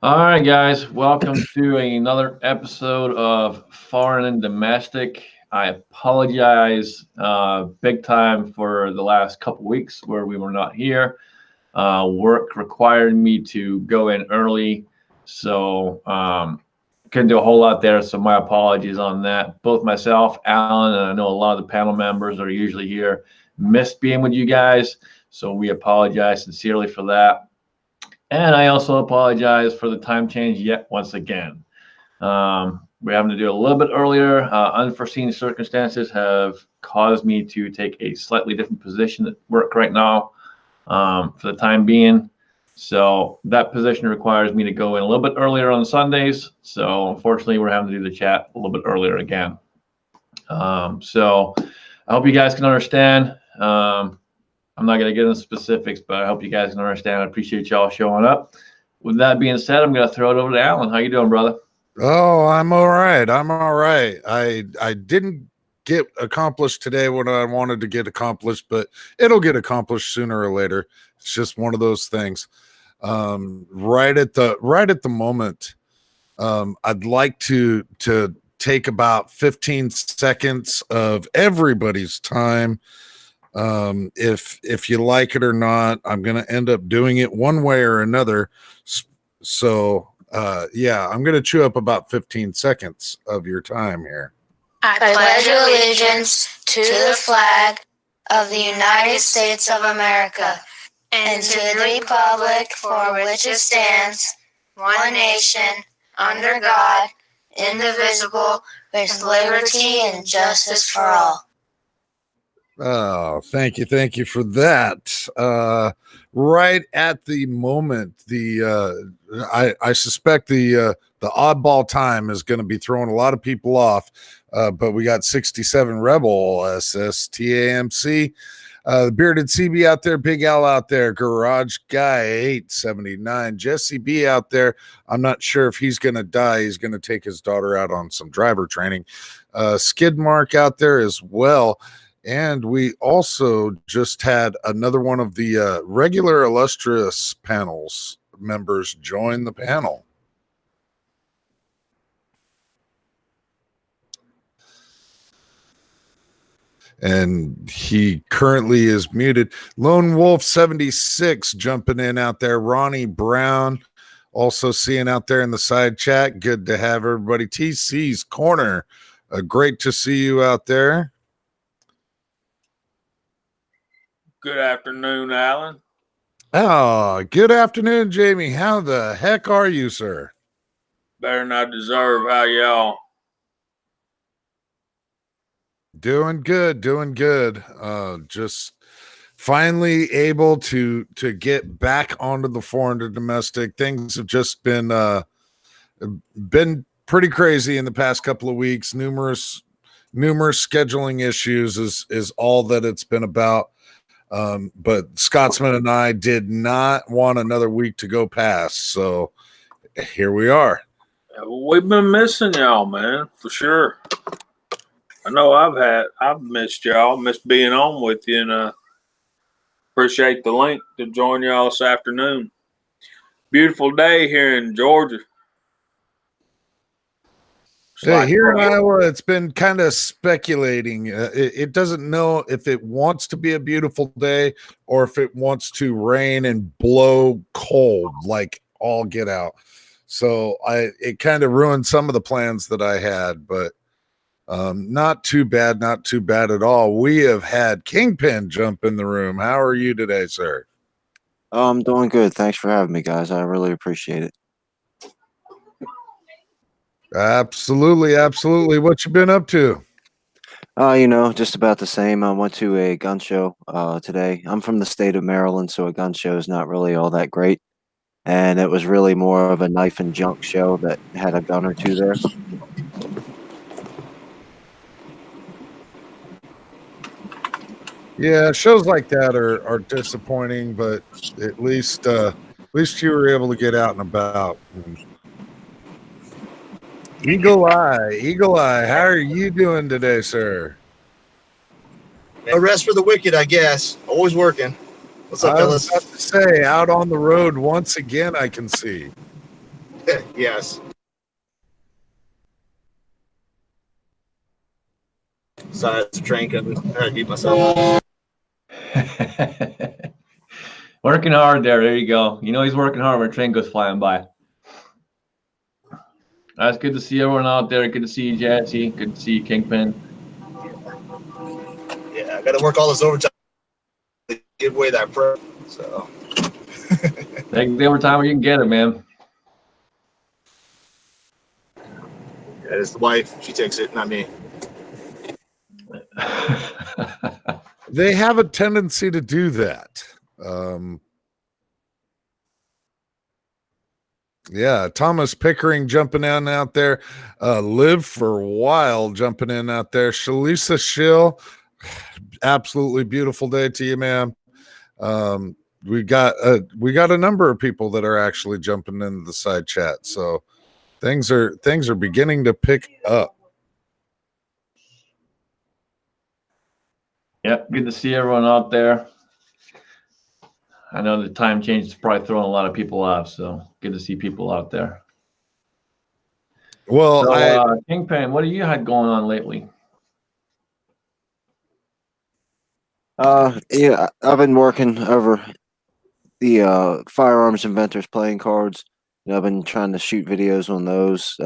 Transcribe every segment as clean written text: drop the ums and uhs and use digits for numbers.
All right, guys, welcome to another episode of Foreign and Domestic. I apologize big time for the last couple weeks where we were not here. Work required me to go in early, so couldn't do a whole lot there. So my apologies on that. Both myself, Alan, and I know a lot of the panel members that are usually here missed being with you guys, so we apologize sincerely for that. And I also apologize for the time change yet once again. We're having to do it a little bit earlier. Unforeseen circumstances have caused me to take a slightly different position at work right now for the time being. So that position requires me to go in a little bit earlier on Sundays. So unfortunately, we're having to do the chat a little bit earlier again. So I hope you guys can understand. I'm not going to get into specifics, but I hope you guys can understand. I appreciate y'all showing up. With that being said, I'm going to throw it over to Alan. How you doing, brother? Oh, I'm all right. I'm all right. I didn't get accomplished today what I wanted to get accomplished, but it'll get accomplished sooner or later. It's just one of those things. Right at the moment, I'd like to take about 15 seconds of everybody's time. If you like it or not, I'm going to end up doing it one way or another. So, yeah, I'm going to chew up about 15 seconds of your time here. I pledge allegiance to the flag of the United States of America and to the republic for which it stands, one nation, under God, indivisible, with liberty and justice for all. Oh, thank you for that. Right at the moment, I suspect the oddball time is going to be throwing a lot of people off. But we got 67 Rebel SSTAMC, the Bearded CB out there, Big Al out there, Garage Guy 879, Jesse B out there. I'm not sure if he's going to die. He's going to take his daughter out on some driver training. Skid Mark out there as well. And we also just had another one of the regular illustrious panels members join the panel. And he currently is muted. Lone Wolf 76 jumping in out there. Ronnie Brown also seeing out there in the side chat. Good to have everybody. TC's Corner. Great to see you out there. Good afternoon, Alan. Oh, good afternoon, Jamie. How the heck are you, sir? Better than I deserve. How y'all? Doing good. Just finally able to get back onto the foreign to domestic. Things have just been pretty crazy in the past couple of weeks. Numerous scheduling issues is all that it's been about. But Scotsman and I did not want another week to go past, so here we are. We've been missing y'all, man, for sure. I know I've missed y'all, missed being on with you, and appreciate the link to join y'all this afternoon. Beautiful day here in Georgia. Here in Iowa, it's been kind of speculating. It doesn't know if it wants to be a beautiful day or if it wants to rain and blow cold, like all get out. So it kind of ruined some of the plans that I had, but not too bad at all. We have had Kingpin jump in the room. How are you today, sir? Oh, I'm doing good. Thanks for having me, guys. I really appreciate it. Absolutely. What you been up to? Just about the same. I went to a gun show today. I'm from the state of Maryland, so a gun show is not really all that great. And it was really more of a knife and junk show that had a gun or two there. Yeah, shows like that are disappointing, but at least you were able to get out and about. Eagle Eye, how are you doing today, sir? No rest for the wicked, I guess. Always working. What's up, I was fellas? about to say, out on the road once again, I can see. Yes. Sorry, it's a train coming. I gotta keep myself. Working hard there. There you go. You know he's working hard when a train goes flying by. That's good to see everyone out there. Good to see you, Jesse. Good to see you, Kingpin. Yeah, I gotta work all this overtime to give away that prep. So Take the overtime where you can get it, man. yeah, it's the wife. She takes it, not me. They have a tendency to do that. Yeah, Thomas Pickering jumping in out there. Live for a while jumping in out there. Shalisa Schill, absolutely beautiful day to you, ma'am. We got a number of people that are actually jumping into the side chat, so things are beginning to pick up. Yep, good to see everyone out there. I know the time change is probably throwing a lot of people off, so good to see people out there. Well, So, Kingpin, what have you had going on lately? Yeah, I've been working over the firearms inventors playing cards. I've been trying to shoot videos on those,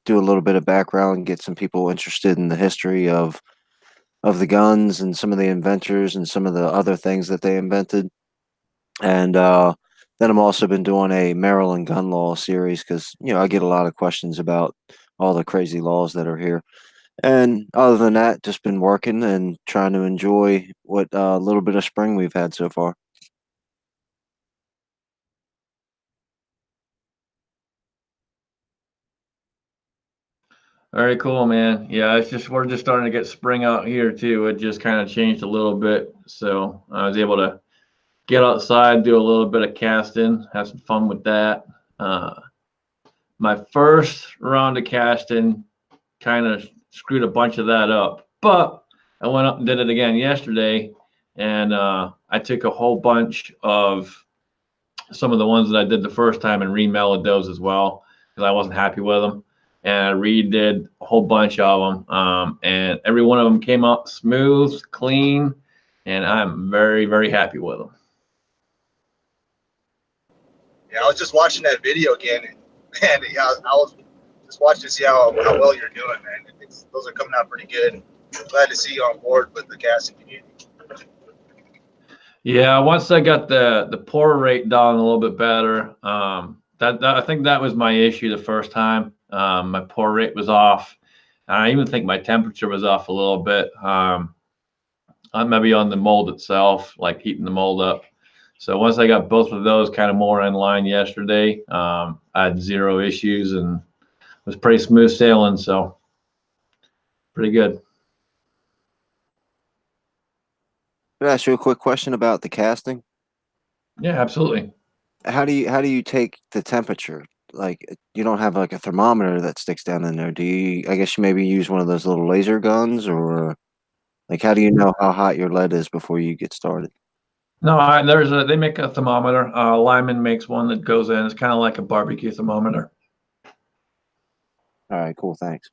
do a little bit of background, get some people interested in the history of the guns and some of the inventors and some of the other things that they invented. And then I'm also been doing a Maryland gun law series because I get a lot of questions about all the crazy laws that are here. And other than that, just been working and trying to enjoy what little bit of spring we've had so far. Very cool, man. Yeah, we're just starting to get spring out here too. It just kind of changed a little bit, so I was able to get outside, do a little bit of casting, have some fun with that. My first round of casting kind of screwed a bunch of that up, but I went up and did it again yesterday, and I took a whole bunch of some of the ones that I did the first time and remellowed those as well because I wasn't happy with them. And I redid a whole bunch of them, and every one of them came out smooth, clean, and I'm very, very happy with them. Yeah, I was just watching that video again, and yeah, I was just watching to see how well you're doing, man. Those are coming out pretty good. Glad to see you on board with the casting community. Yeah, once I got the pour rate down a little bit better, that I think that was my issue the first time. My pour rate was off. I even think my temperature was off a little bit. Maybe on the mold itself, like heating the mold up. So once I got both of those kind of more in line yesterday, I had zero issues and was pretty smooth sailing. So pretty good. Can I ask you a quick question about the casting? Yeah, absolutely. How do you take the temperature? Like you don't have like a thermometer that sticks down in there, do you? I guess you maybe use one of those little laser guns, or like how do you know how hot your lead is before you get started? No, they make a thermometer. Lyman makes one that goes in. It's kind of like a barbecue thermometer. All right, cool, thanks.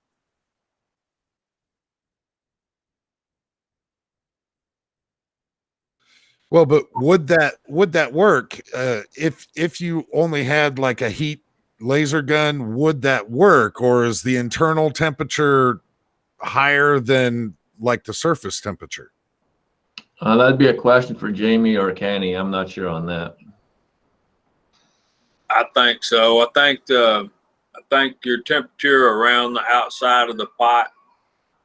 Well, but would that work if you only had like a heat laser gun? Would that work, or is the internal temperature higher than like the surface temperature? That'd be a question for Jamie or Kenny. I'm not sure on that. I think so. I think your temperature around the outside of the pot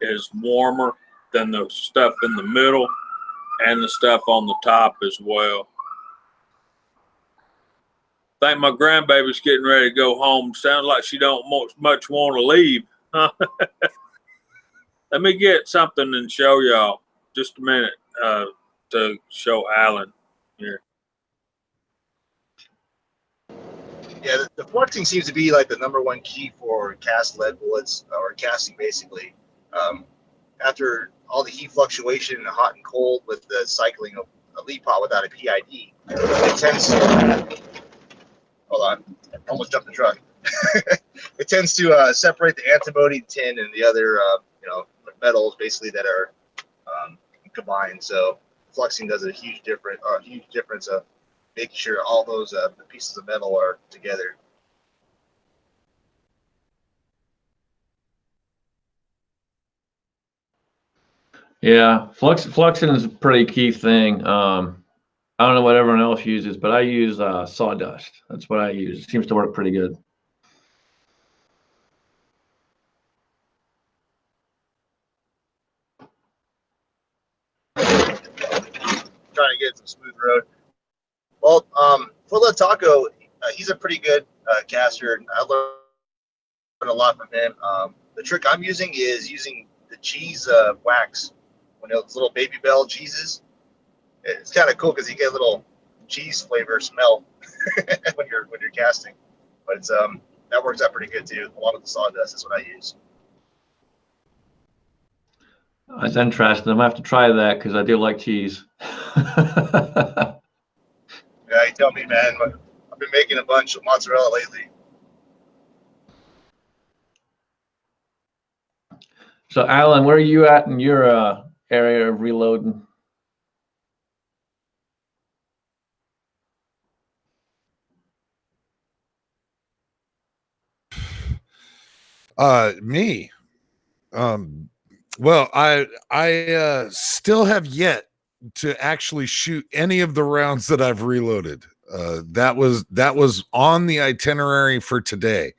is warmer than the stuff in the middle and the stuff on the top as well. I think my grandbaby's getting ready to go home. Sounds like she don't much want to leave. Let me get something and show y'all. Just a minute to show Alan here. Yeah, the flexing seems to be like the number one key for cast lead bullets or casting basically. After all the heat fluctuation and the hot and cold with the cycling of a lead pot without a PID, it tends to, hold on, almost jumped the truck. it tends to separate the antimony, tin, and the other metals basically that are combined. So fluxing does a huge difference of making sure all those the pieces of metal are together. Yeah, fluxing is a pretty key thing. I don't know what everyone else uses, but I use sawdust. That's what I use. It seems to work pretty good. Trying to get some smooth road. Well, Full Taco, he's a pretty good caster. I learned a lot from him. The trick I'm using is using the cheese wax. When those little Baby Bell cheeses, it's kind of cool because you get a little cheese flavor smell when you're casting. But it's that works out pretty good too. A lot of the sawdust is what I use. That's interesting. I'm gonna have to try that because I do like cheese. Yeah, you tell me, man. I've been making a bunch of mozzarella lately. So, Alan, where are you at in your area of reloading? Me. Well, I still have yet to actually shoot any of the rounds that I've reloaded. That was on the itinerary for today.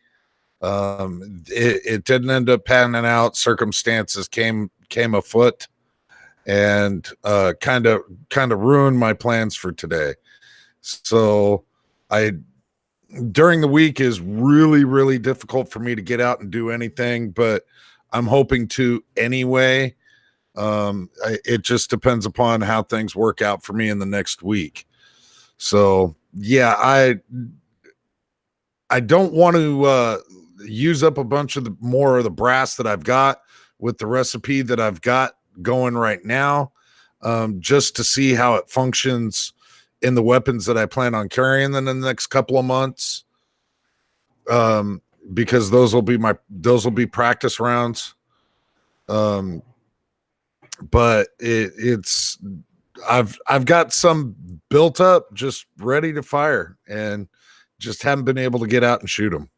It didn't end up panning out. Circumstances came afoot and kind of ruined my plans for today. So during the week is really difficult for me to get out and do anything, but I'm hoping to anyway. It just depends upon how things work out for me in the next week. So yeah, I don't want to use up a bunch of more of the brass that I've got with the recipe that I've got going right now, just to see how it functions in the weapons that I plan on carrying in the next couple of months. Because those will be practice rounds. But it's I've got some built up, just ready to fire, and just haven't been able to get out and shoot them.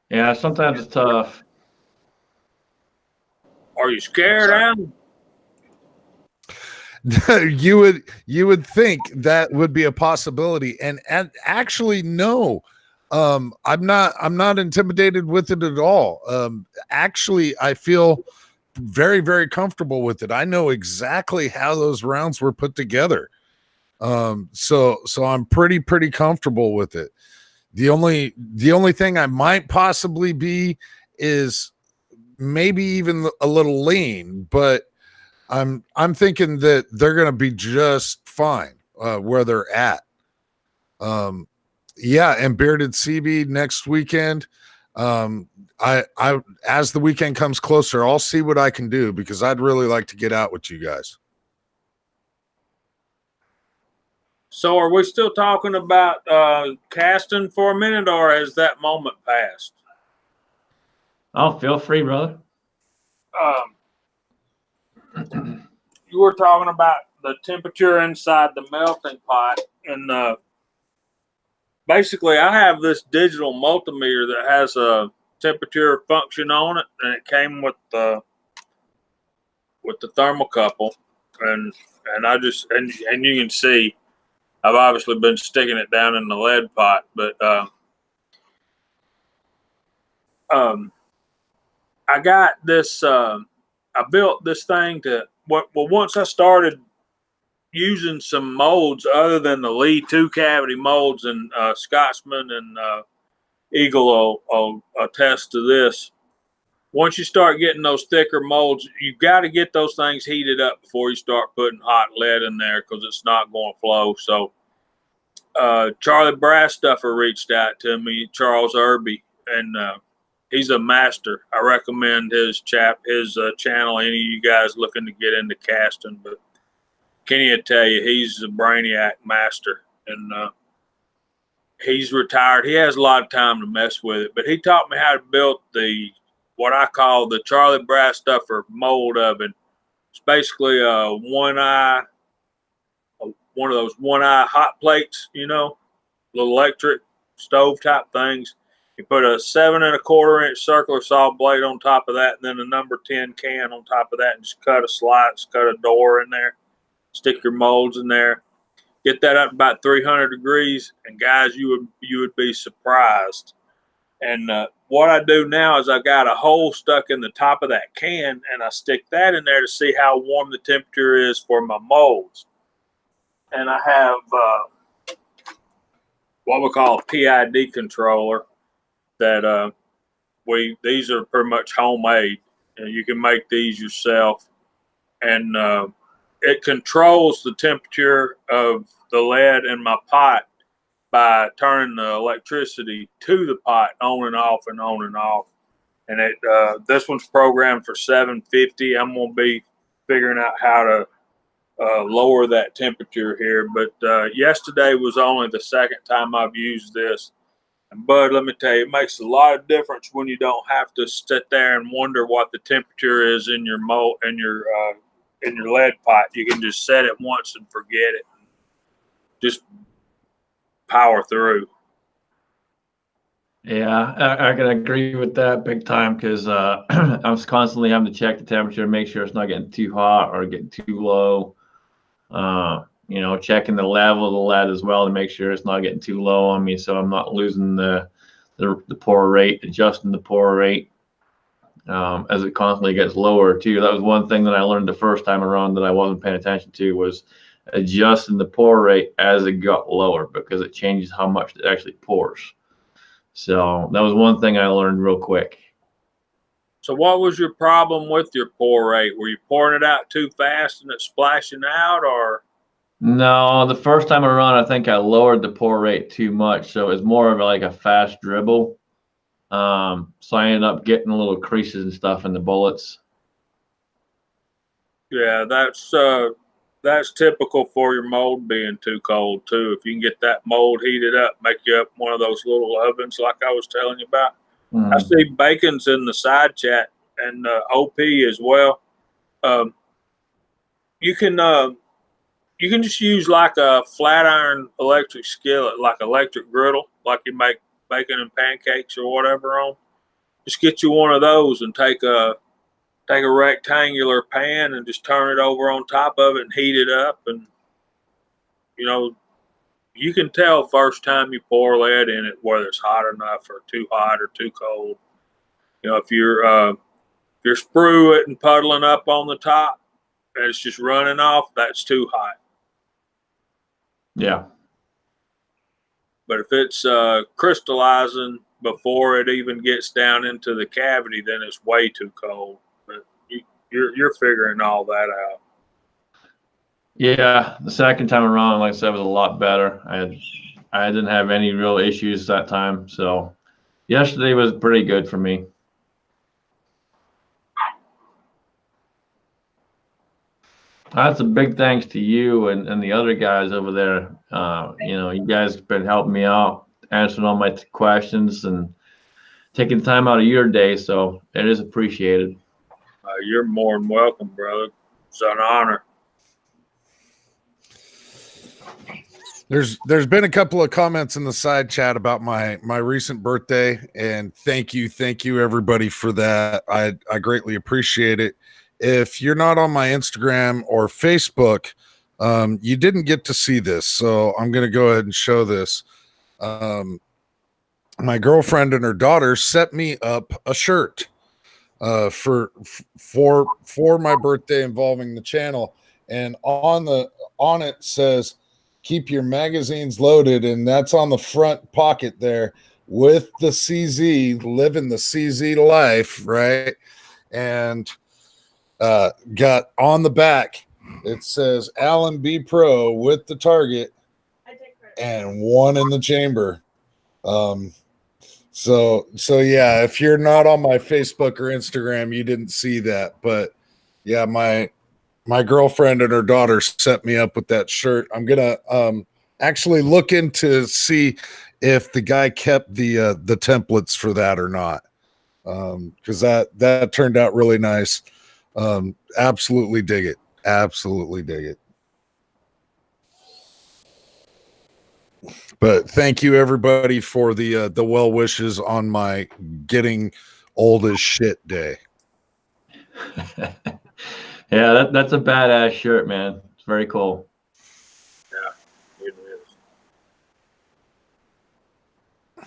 Yeah, sometimes it's tough. Are you scared, Alan? You would think that would be a possibility, and actually no. I'm not intimidated with it at all. Actually, I feel very comfortable with it. I know exactly how those rounds were put together. So I'm pretty comfortable with it. The only thing I might possibly be is maybe even a little lean, but I'm thinking that they're going to be just fine where they're at. Yeah, and Bearded CB next weekend. I as the weekend comes closer, I'll see what I can do because I'd really like to get out with you guys. So are we still talking about casting for a minute, or has that moment passed? Oh, feel free, brother. You were talking about the temperature inside the melting pot, and basically I have this digital multimeter that has a temperature function on it, and it came with the thermocouple, and I just and you can see I've obviously been sticking it down in the lead pot, but I got this. I built this thing to once I started using some molds other than the Lee 2 cavity molds, and Scotsman and Eagle will attest to this. Once you start getting those thicker molds, you've got to get those things heated up before you start putting hot lead in there, because it's not going to flow. So Charlie Brassstuffer reached out to me, Charles Irby, and he's a master. I recommend his channel. Any of you guys looking to get into casting, but Kenny will tell you he's a brainiac master, and he's retired. He has a lot of time to mess with it, but he taught me how to build what I call the Charlie Brastuffer mold oven. It's basically one of those one-eye hot plates, little electric stove type things. You put a 7 1/4 inch circular saw blade on top of that, and then a number 10 can on top of that, and just cut a slice, cut a door in there, stick your molds in there. Get that up about 300 degrees, and guys, you would be surprised. And what I do now is I got a hole stuck in the top of that can, and I stick that in there to see how warm the temperature is for my molds. And I have what we call a PID controller that these are pretty much homemade. You can make these yourself, and it controls the temperature of the lead in my pot by turning the electricity to the pot on and off and on and off. And this one's programmed for 750. I'm going to be figuring out how to lower that temperature here. But yesterday was only the second time I've used this. And Bud, let me tell you, it makes a lot of difference when you don't have to sit there and wonder what the temperature is in your in your lead pot. You can just set it once and forget it. Just power through. Yeah, I can agree with that big time because I was constantly having to check the temperature and make sure it's not getting too hot or getting too low. Checking the level of the lead as well to make sure it's not getting too low on me, so I'm not losing the pour rate, adjusting the pour rate as it constantly gets lower too. That was one thing that I learned the first time around that I wasn't paying attention to, was adjusting the pour rate as it got lower, because it changes how much it actually pours. So that was one thing I learned real quick. So what was your problem with your pour rate? Were you pouring it out too fast and it's splashing out, or? No, the first time around, I think I lowered the pour rate too much, so it was more of like a fast dribble. So I ended up getting little creases and stuff in the bullets. Yeah, that's typical for your mold being too cold too. If you can get that mold heated up, make you up one of those little ovens like I was telling you about. I see Bacon's in the side chat, and OP as well. You can just use like a flat iron electric skillet, like electric griddle, like you make bacon and pancakes or whatever on. Just get you one of those and take a rectangular pan and just turn it over on top of it and heat it up. And you can tell first time you pour lead in it whether it's hot enough or too hot or too cold. If you're sprue it and puddling up on the top and it's just running off, that's too hot. Yeah. But if it's crystallizing before it even gets down into the cavity, then it's way too cold. But you're figuring all that out. Yeah, the second time around, like I said, was a lot better. I didn't have any real issues that time, so yesterday was pretty good for me. That's a big thanks to you and the other guys over there. You guys have been helping me out, answering all my questions and taking time out of your day, so it is appreciated. You're more than welcome, brother. It's an honor. There's been a couple of comments in the side chat about my recent birthday, and thank you everybody for that. I greatly appreciate it. If you're not on my Instagram or Facebook, you didn't get to see this, so I'm going to go ahead and show this. My girlfriend and her daughter set me up a shirt for my birthday involving the channel, and on it says, "Keep your magazines loaded," and that's on the front pocket there with the CZ, living the CZ life, right? And got on the back, it says Allen B Pro with the target and one in the chamber. So yeah, if you're not on my Facebook or Instagram, you didn't see that, but yeah, my My girlfriend and her daughter set me up with that shirt. I'm gonna actually look into see if the guy kept the templates for that or not, because that turned out really nice. Absolutely dig it. Absolutely dig it. But thank you everybody for the well wishes on my getting old as shit day. Yeah, that's a badass shirt, man. It's very cool. It is.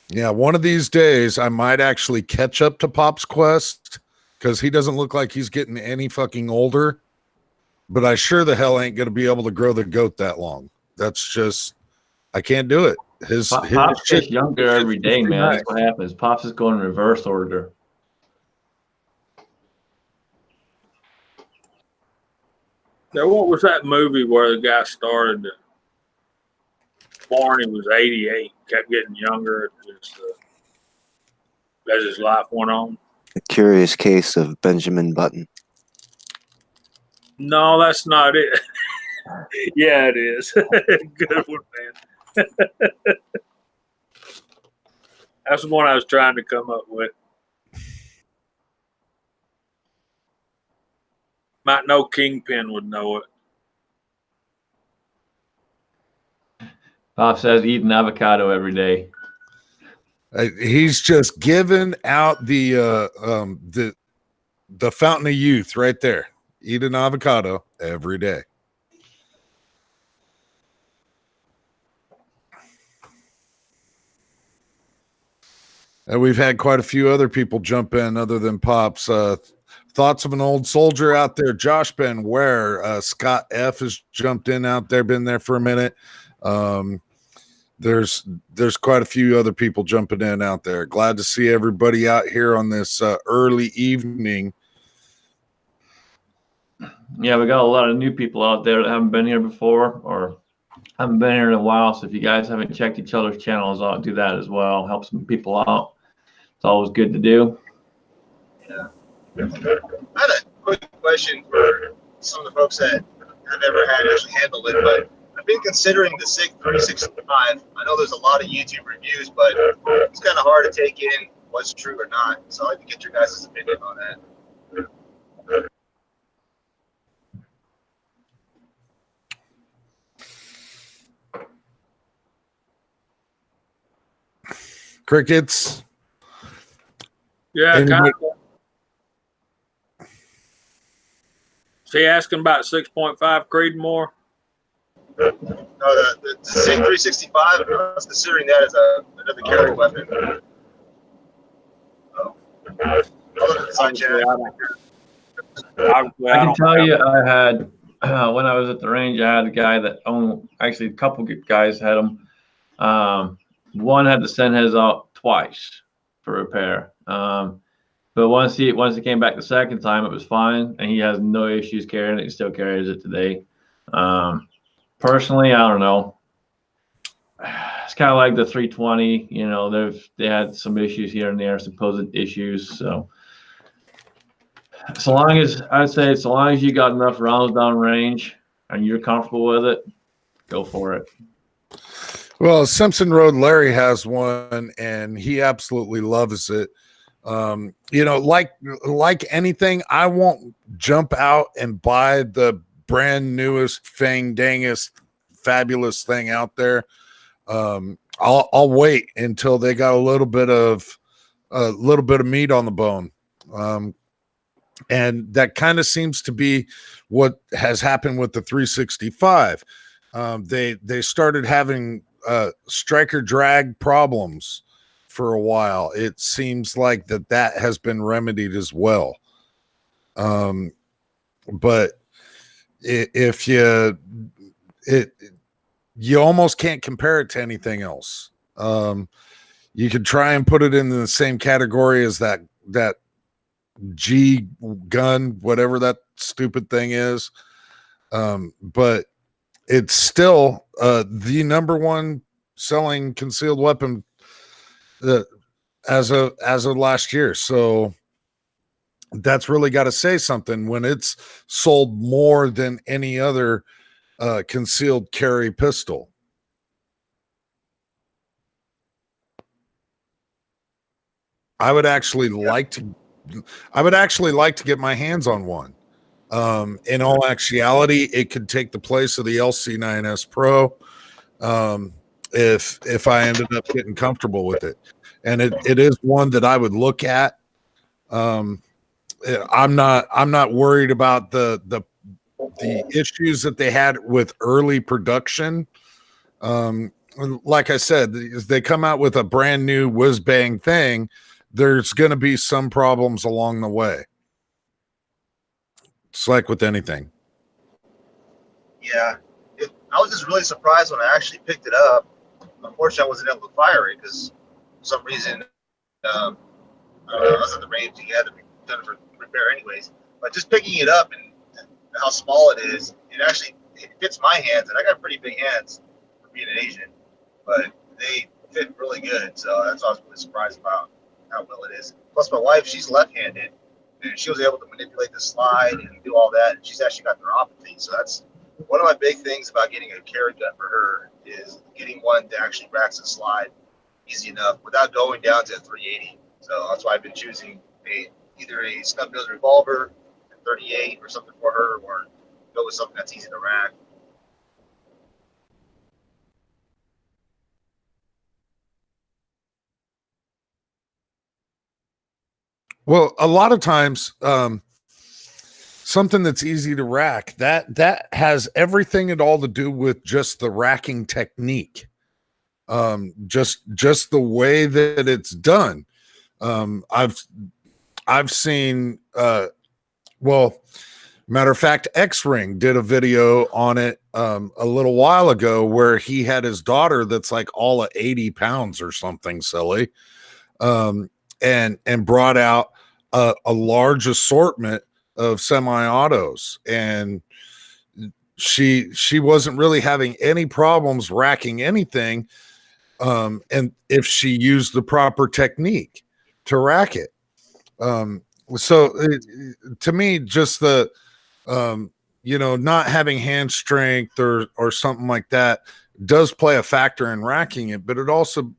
Yeah, one of these days I might actually catch up to Pop's Quest because he doesn't look like he's getting any fucking older. But I sure the hell ain't going to be able to grow the goat that long. That's just, I can't do it. Pops gets younger every day, man. Nice. That's what happens. Pops is going in reverse order. Now, what was that movie where the guy started? Barney was 88, kept getting younger as his life went on. The Curious Case of Benjamin Button. No, that's not it. Yeah, it is. Good one, man. That's the one I was trying to come up with. Might know Kingpin would know it. Pop says eating avocado every day. He's just giving out the fountain of youth right there. Eat an avocado every day. And we've had quite a few other people jump in other than Pops. Thoughts of an old soldier out there. Josh Ben Ware, Scott F has jumped in out there, been there for a minute. There's quite a few other people jumping in out there. Glad to see everybody out here on this early evening. Yeah, we got a lot of new people out there that haven't been here before or haven't been here in a while. So if you guys haven't checked each other's channels out, do that as well. Help some people out. It's always good to do. Yeah. I had a quick question for some of the folks that have ever had actually handled it, but I've been considering the SIG 365. I know there's a lot of YouTube reviews, but it's kind of hard to take in what's true or not. So I'd like to get your guys' opinion on that. Crickets. Yeah, And kind of. Is he asking about 6.5 Creedmoor? No, the SIG 365, I was considering that as another carry weapon. Oh. I'll look at the side channel. I can tell you, I had when I was at the range, I had a guy that owned, actually a couple guys had them. One had to send his out twice for repair. But once he came back the second time, it was fine, and he has no issues carrying it. He still carries it today. Personally, I don't know. It's kind of like the 320. You know, they had some issues here and there, supposed issues. So so long as you got enough rounds down range and you're comfortable with it, go for it. Well, Simpson Road Larry has one, and he absolutely loves it. You know, like anything, I won't jump out and buy the brand newest, fang dangest, fabulous thing out there. I'll wait until they got a little bit of meat on the bone. And that kind of seems to be what has happened with the 365. They started having striker drag problems for a while. It seems like that has been remedied as well. But if you almost can't compare it to anything else. You could try and put it in the same category as that G gun, whatever that stupid thing is. But it's still the number one selling concealed weapon as of last year. So that's really got to say something when it's sold more than any other concealed carry pistol. I would actually like to get my hands on one. In all actuality, it could take the place of the LC9S Pro if I ended up getting comfortable with it. And it is one that I would look at. I'm not worried about the issues that they had with early production. Like I said, as they come out with a brand new whiz bang thing, there's going to be some problems along the way. It's like with anything. Yeah, I was just really surprised when I actually picked it up. Unfortunately, I wasn't able to fire it because for some reason, I don't know, I was in the range you had to be done for repair anyways. But just picking it up and how small it is, it fits my hands, and I got pretty big hands for being an Asian, but they fit really good. So that's what I was really surprised about how well it is. Plus, my wife, she's left-handed, and she was able to manipulate the slide and do all that. And she's actually got neuropathy, so that's one of my big things about getting a carry gun for her is getting one that actually racks the slide easy enough without going down to a 380. So that's why I've been choosing either a snub-nosed revolver, a 38 or something for her, or go with something that's easy to rack. Well, a lot of times, something that's easy to rack, that has everything at all to do with just the racking technique. Just the way that it's done. I've seen well, matter of fact, X-Ring did a video on it a little while ago where he had his daughter that's like all of 80 pounds or something silly, and brought out a large assortment of semi-autos, and she wasn't really having any problems racking anything, and if she used the proper technique to rack it. To me, just the not having hand strength or something like that does play a factor in racking it, but it also,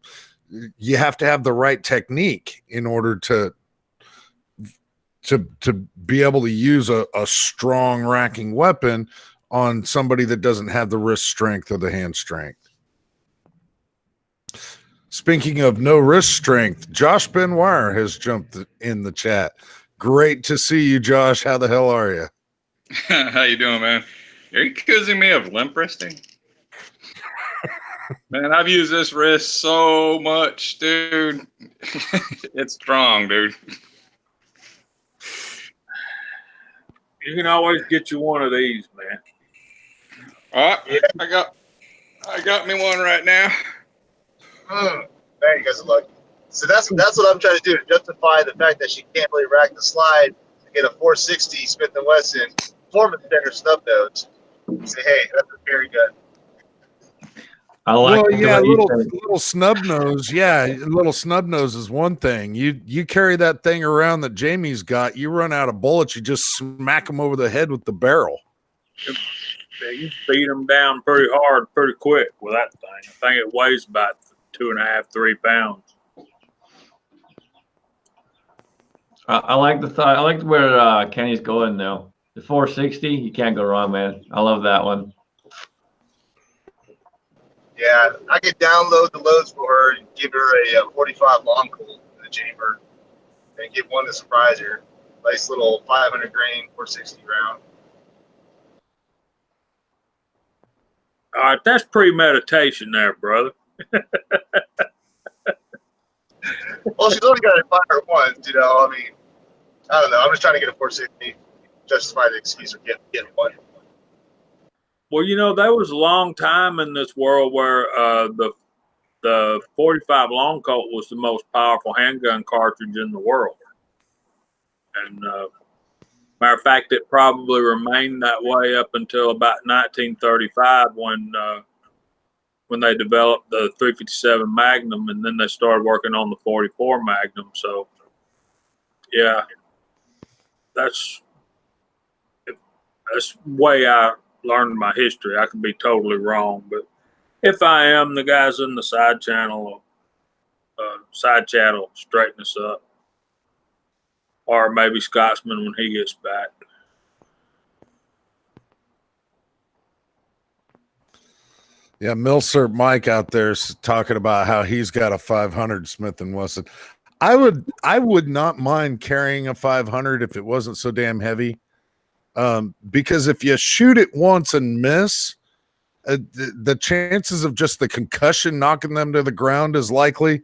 you have to have the right technique in order to be able to use a strong racking weapon on somebody that doesn't have the wrist strength or the hand strength. Speaking of no wrist strength, Josh Benoit has jumped in the chat. Great to see you, Josh. How the hell are you? How you doing, man? Are you accusing me of limp wristing? Man, I've used this wrist so much, dude. It's strong, dude. You can always get you one of these, man. All right, yeah. I got me one right now. Man, you guys are lucky. So that's what I'm trying to do, to justify the fact that she can't really rack the slide to get a 460 Smith & Wesson performance center snub nose. Say, hey, that's a very good. I like. Well, yeah, little snub nose. Yeah, little snub nose is one thing. You carry that thing around that Jamie's got. You run out of bullets, you just smack them over the head with the barrel. You beat them down pretty hard, pretty quick with that thing. I think it weighs about 2.5, 3 pounds. I like the thought. I like where Kenny's going now. The 460, you can't go wrong, man. I love that one. Yeah, I could download the loads for her and give her a 45 long Colt in the chamber and get one to surprise her. Nice little 500 grain 460 round. All right, that's premeditation there, brother. Well, she's only got to fire once, you know. I mean, I don't know. I'm just trying to get a 460, justify the excuse of getting one. Well, you know, there was a long time in this world where the 45 Long Colt was the most powerful handgun cartridge in the world. And matter of fact, it probably remained that way up until about 1935 when they developed the 357 Magnum, and then they started working on the 44 Magnum. So, yeah. that's way I learned my history. I could be totally wrong, but if I am, the guys in the side channel straighten us up, or maybe Scotsman when he gets back. Yeah, Milsert Mike out there's talking about how he's got a 500 Smith and Wesson. I would not mind carrying a 500 if it wasn't so damn heavy. Because if you shoot it once and miss, the chances of just the concussion knocking them to the ground is likely.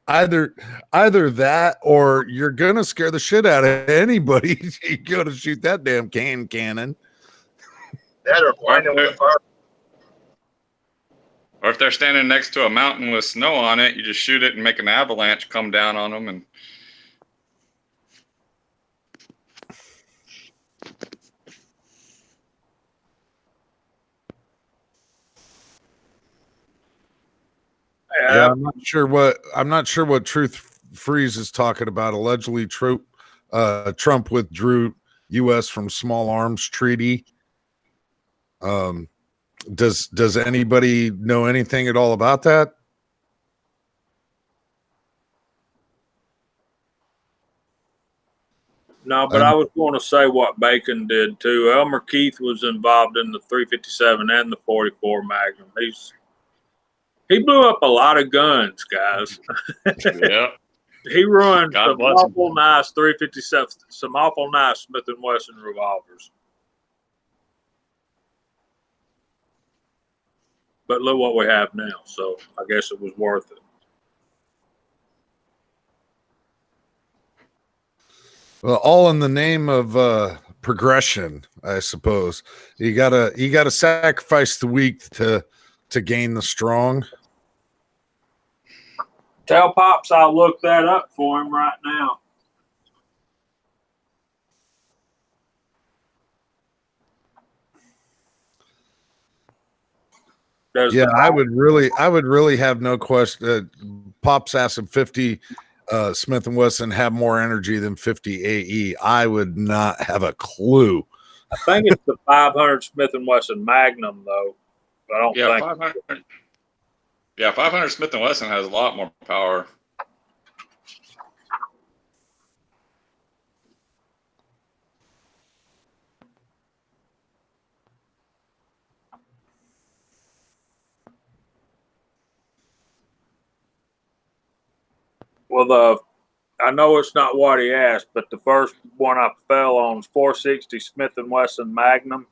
Either that or you're gonna scare the shit out of anybody. You go to shoot that damn cannon. That or blind them with a fire. Or if they're standing next to a mountain with snow on it, you just shoot it and make an avalanche come down on them. And Yeah, I'm not sure what Truth Freeze is talking about. Allegedly, Trump withdrew U.S. from Small Arms Treaty. Does anybody know anything at all about that? No, but I was going to say what Bacon did too. Elmer Keith was involved in the 357 and the 44 Magnum. He blew up a lot of guns, guys. yeah, He ruined God some bless him. awful nice 357, some awful nice Smith and Wesson revolvers. But look what we have now. So I guess it was worth it. Well, all in the name of progression, I suppose. You gotta sacrifice the weak to gain the strong. Tell Pops I'll look that up for him right now. Yeah, I would really have no question. Pops asking 50 Smith and Wesson have more energy than 50 AE. I would not have a clue. I think it's the 500 Smith and Wesson Magnum though. I don't think. 500. Yeah, 500 Smith and Wesson has a lot more power. Well, I know it's not what he asked, but the first one I fell on is 460 Smith and Wesson Magnum.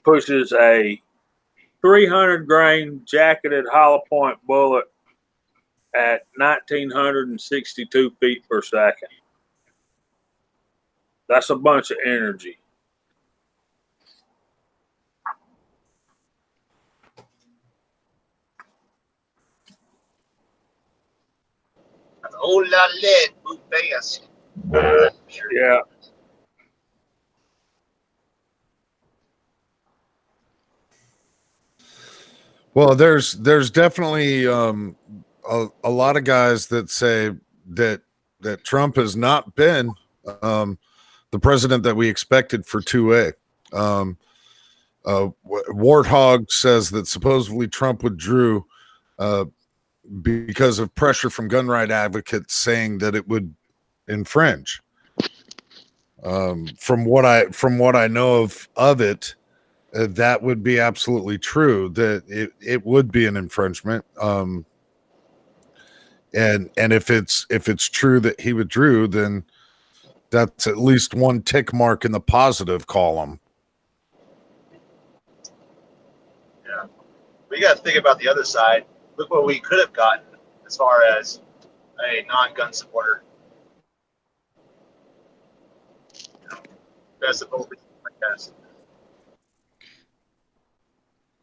Pushes a 300 grain jacketed hollow point bullet at 1962 feet per second. That's a bunch of energy. A whole lot of lead, move fast. Yeah. Well, there's definitely a lot of guys that say that Trump has not been the president that we expected for 2A. Warthog says that supposedly Trump withdrew because of pressure from gun right advocates saying that it would infringe. From what I know of it, that would be absolutely true. That it would be an infringement. And if it's true that he withdrew, then that's at least one tick mark in the positive column. Yeah, we got to think about the other side. Look what we could have gotten as far as a non-gun supporter. Best of both, I guess.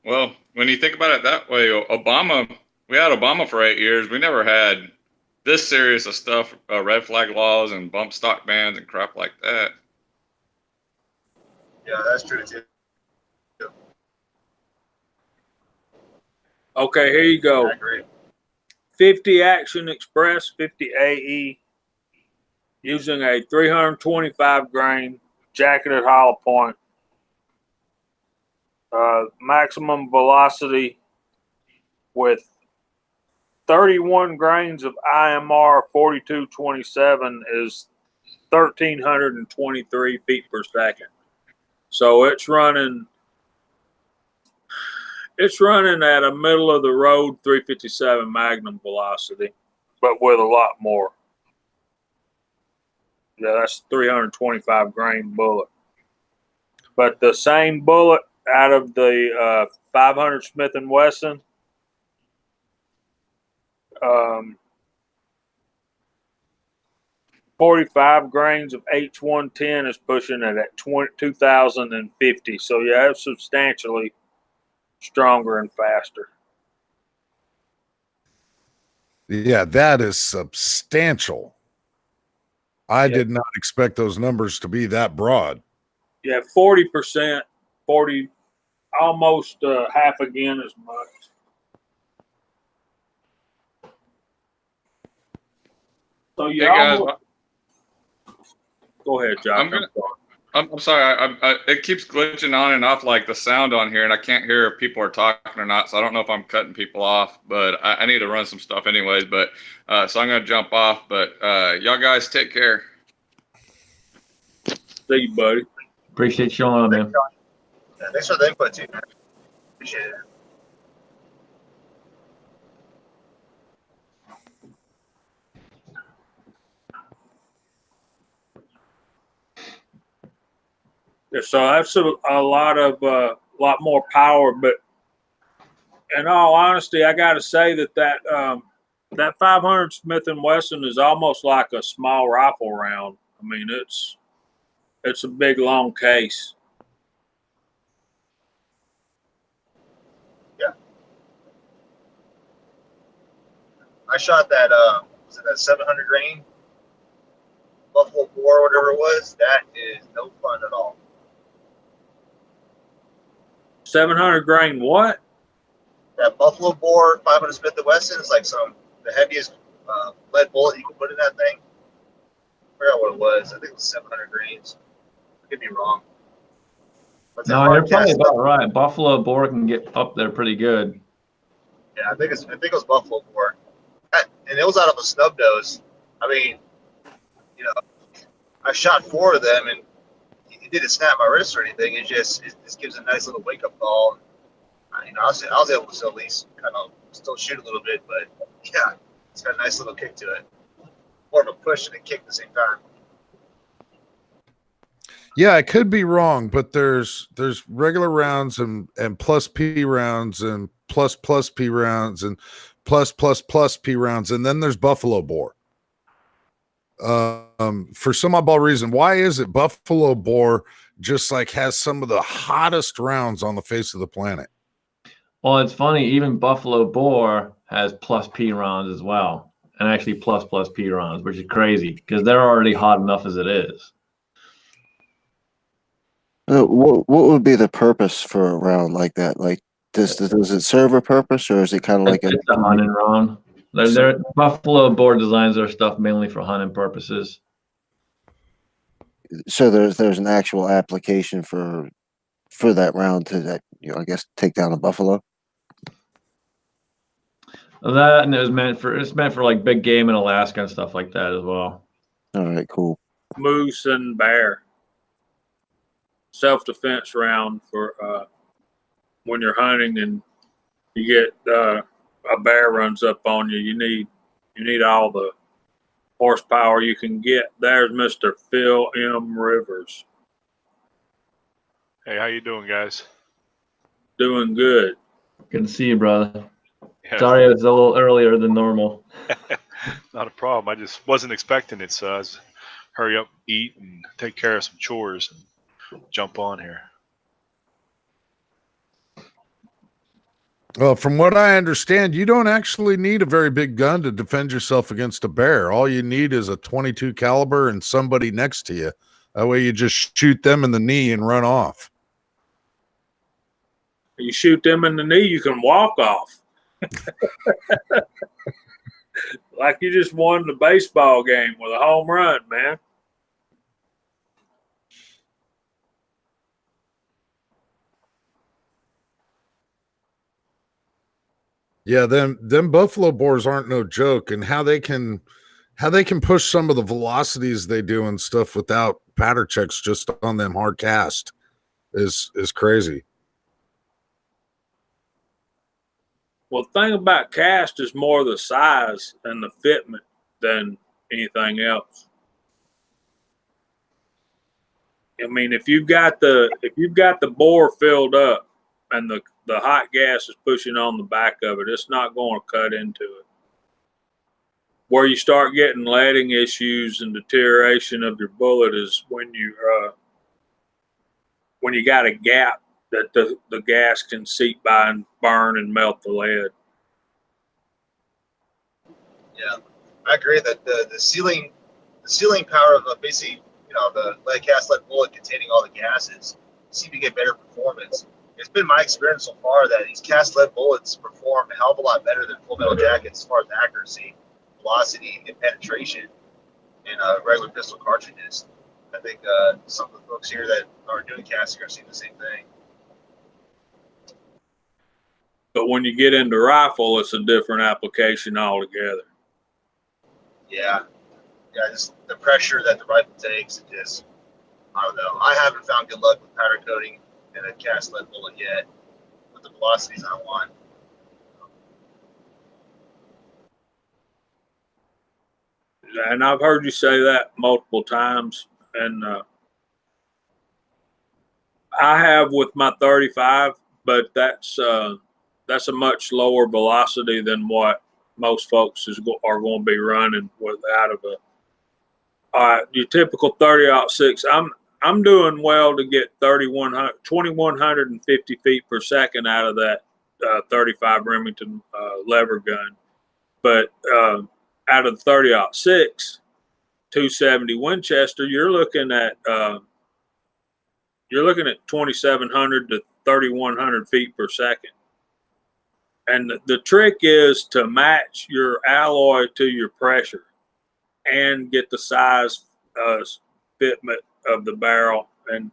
Well, when you think about it that way, we had Obama for 8 years. We never had this serious of stuff, red flag laws and bump stock bans and crap like that. Yeah, that's true too. Okay, here you go. I agree. 50 Action Express, 50 AE, using a 325 grain jacketed hollow point. Maximum velocity with 31 grains of IMR 4227 is 1,323 feet per second. So it's running at a middle of the road 357 Magnum velocity, but with a lot more. Yeah, that's 325 grain bullet. But the same bullet out of the 500 Smith & Wesson, 45 grains of H110 is pushing it at 2,050. So yeah, it's substantially stronger and faster. Yeah, that is substantial. I did not expect those numbers to be that broad. Yeah, 40%, 40, almost half again as much. So Hey yeah, guys, go ahead, Josh. I'm sorry. It keeps glitching on and off like the sound on here, and I can't hear if people are talking or not. So I don't know if I'm cutting people off, but I need to run some stuff anyways. But so I'm gonna jump off. But y'all guys take care. See you, buddy. Appreciate you on, man. Yeah, thanks for the input, too, man. Appreciate it. Yeah, so that's a lot more power. But in all honesty, I got to say that 500 Smith & Wesson is almost like a small rifle round. I mean, it's a big long case. Yeah. I shot that was it that 700 grain Buffalo Boar or whatever it was. That is no fun at all. 700 grain what? That Buffalo Boar 500 Smith & Wesson is like the heaviest lead bullet you can put in that thing. I forgot what it was. I think it was 700 grains. I could be wrong. But No, you're probably about right. Buffalo Boar can get up there pretty good. Yeah, I think it was Buffalo Boar, and it was out of a snub nose. I mean, you know, I shot 4 of them, and it didn't snap my wrist or anything. It just gives a nice little wake up call. I was able to at least kind of still shoot a little bit, but yeah, it's got a nice little kick to it. More of a push and a kick at the same time. Yeah, I could be wrong, but there's regular rounds and plus P rounds and plus P rounds and plus P rounds, and then there's Buffalo Boar. For some oddball reason, why is it Buffalo Boar just like has some of the hottest rounds on the face of the planet? Well, it's funny, even Buffalo Boar has plus P rounds as well, and actually plus P rounds, which is crazy because they're already hot enough as it is. What would be the purpose for a round like that? Like, does it serve a purpose, or is it kind of like It's a hunting round. Buffalo Boar designs their stuff mainly for hunting purposes. So there's an actual application for that round to I guess take down a buffalo. That, and it's meant for like big game in Alaska and stuff like that as well. All right, cool. Moose and bear. Self-defense round for when you're hunting and you get a bear runs up on you. You need all the horsepower you can get. There's Mr. Phil M. Rivers. Hey, how you doing, guys? Doing good. Good to see you, brother. Yeah, Sorry, it's a little earlier than normal. not a problem. I just wasn't expecting it, so I was hurry up, eat, and take care of some chores and jump on here. Well, from what I understand, you don't actually need a very big gun to defend yourself against a bear. All you need is a .22 caliber and somebody next to you. That way you just shoot them in the knee and run off. You shoot them in the knee, you can walk off. Like you just won the baseball game with a home run, man. Yeah, them buffalo boars aren't no joke, and how they can push some of the velocities they do and stuff without patter checks just on them hard cast is crazy. Well, the thing about cast is more the size and the fitment than anything else. I mean, if you've got the bore filled up and the hot gas is pushing on the back of it, it's not going to cut into it. Where you start getting leading issues and deterioration of your bullet is when you got a gap that the gas can seep by and burn and melt the lead. Yeah, I agree that the sealing power of basically, the lead cast lead bullet containing all the gases seem to get better performance. It's been my experience so far that these cast lead bullets perform a hell of a lot better than full metal jackets as far as accuracy, velocity, and penetration in regular pistol cartridges. I think some of the folks here that are doing casting are seeing the same thing. But when you get into rifle, it's a different application altogether. Yeah, just the pressure that the rifle takes is, I don't know. I haven't found good luck with powder coating and a cast lead bullet yet with the velocities I want. And I've heard you say that multiple times, and I have with my 35, but that's a much lower velocity than what most folks are going to be running with out of a. All right, your typical 30-06. I'm doing well to get 2,150 feet per second out of that 35 Remington lever gun, but out of the 30-06, 270 Winchester, you're looking at 2,700 to 3,100 feet per second. And the trick is to match your alloy to your pressure and get the size fitment of the barrel. And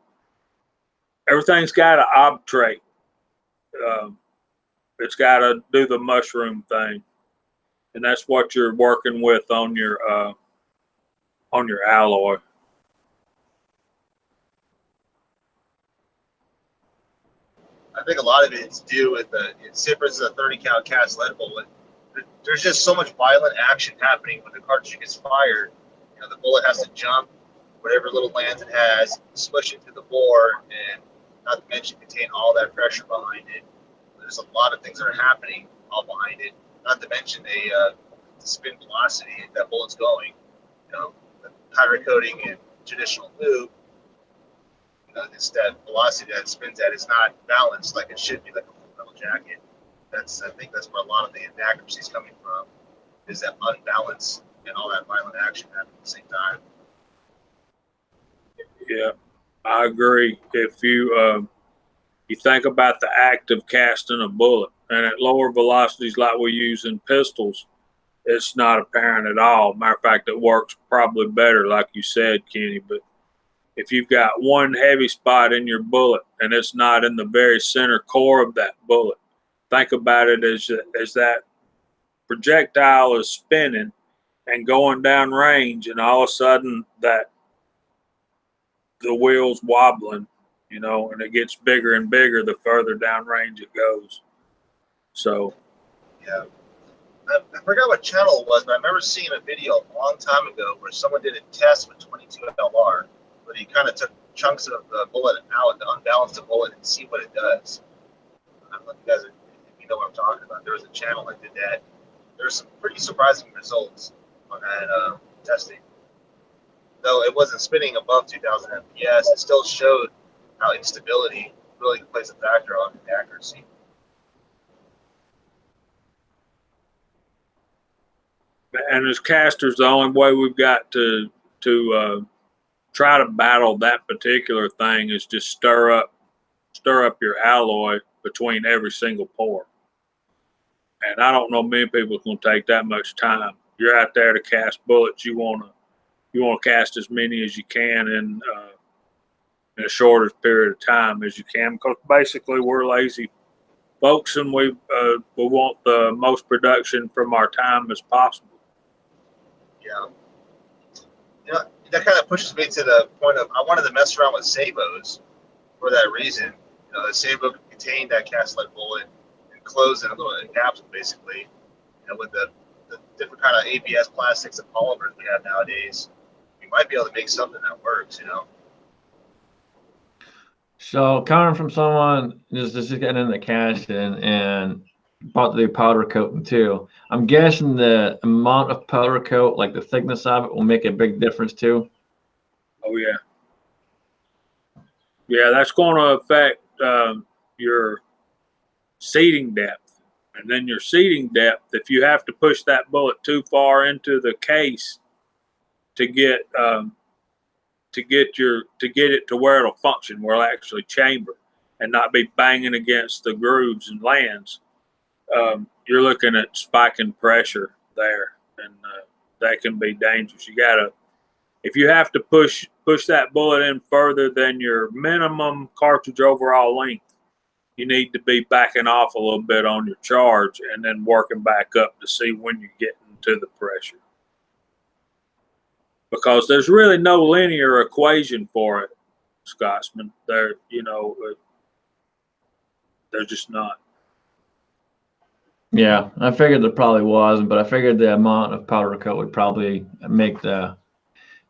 everything's got to obturate. It's got to do the mushroom thing. And that's what you're working with on your alloy. I think a lot of it's due with Cypress is a 30 cal cast lead bullet. There's just so much violent action happening when the cartridge gets fired. The bullet has to jump whatever little lands it has, smush it to the bore, and not to mention contain all that pressure behind it. There's a lot of things that are happening all behind it. Not to mention the spin velocity that bullet's going. The powder coating and traditional lube. It's that velocity that it spins at is not balanced like it should be, like a full metal jacket. I think that's where a lot of the inaccuracy is coming from, is that unbalance and all that violent action happening at the same time. Yeah, I agree. If you think about the act of casting a bullet, and at lower velocities like we use in pistols, it's not apparent at all. Matter of fact, it works probably better, like you said, Kenny. But if you've got one heavy spot in your bullet and it's not in the very center core of that bullet, think about it as that projectile is spinning and going down range, and all of a sudden that the wheel's wobbling, and it gets bigger and bigger the further down range it goes. So, yeah. I forgot what channel it was, but I remember seeing a video a long time ago where someone did a test with 22 LR, but he kind of took chunks of the bullet out to unbalance the bullet and see what it does. I don't know if you guys know what I'm talking about. There was a channel that did that. There's some pretty surprising results on that testing. Though it wasn't spinning above 2,000 FPS, it still showed how instability really plays a factor on the accuracy. And as casters, the only way we've got to try to battle that particular thing is just stir up your alloy between every single pour. And I don't know many people are going to take that much time. You're out there to cast bullets. You want to cast as many as you can in a shortest period of time as you can, because basically we're lazy folks and we want the most production from our time as possible. Yeah. You know, that kind of pushes me to the point of I wanted to mess around with sabos for that reason. You know, the sabo can contain that cast lead bullet and close in a little capsule, basically. You know, with the different kind of ABS plastics and polymers we have nowadays, we might be able to make something that works. You know. So coming from someone just getting into casting and about to do powder coating too, I'm guessing the amount of powder coat, like the thickness of it, will make a big difference too. Oh yeah, yeah, that's going to affect your seating depth, and then your seating depth. If you have to push that bullet too far into the case to get it to where it'll function, where it'll actually chamber and not be banging against the grooves and lands, you're looking at spiking pressure there, and that can be dangerous. You gotta, if you have to push that bullet in further than your minimum cartridge overall length, you need to be backing off a little bit on your charge and then working back up to see when you're getting to the pressure. Because there's really no linear equation for it, Scotsman. There's just not. Yeah, I figured there probably was, but I figured the amount of powder coat would probably make the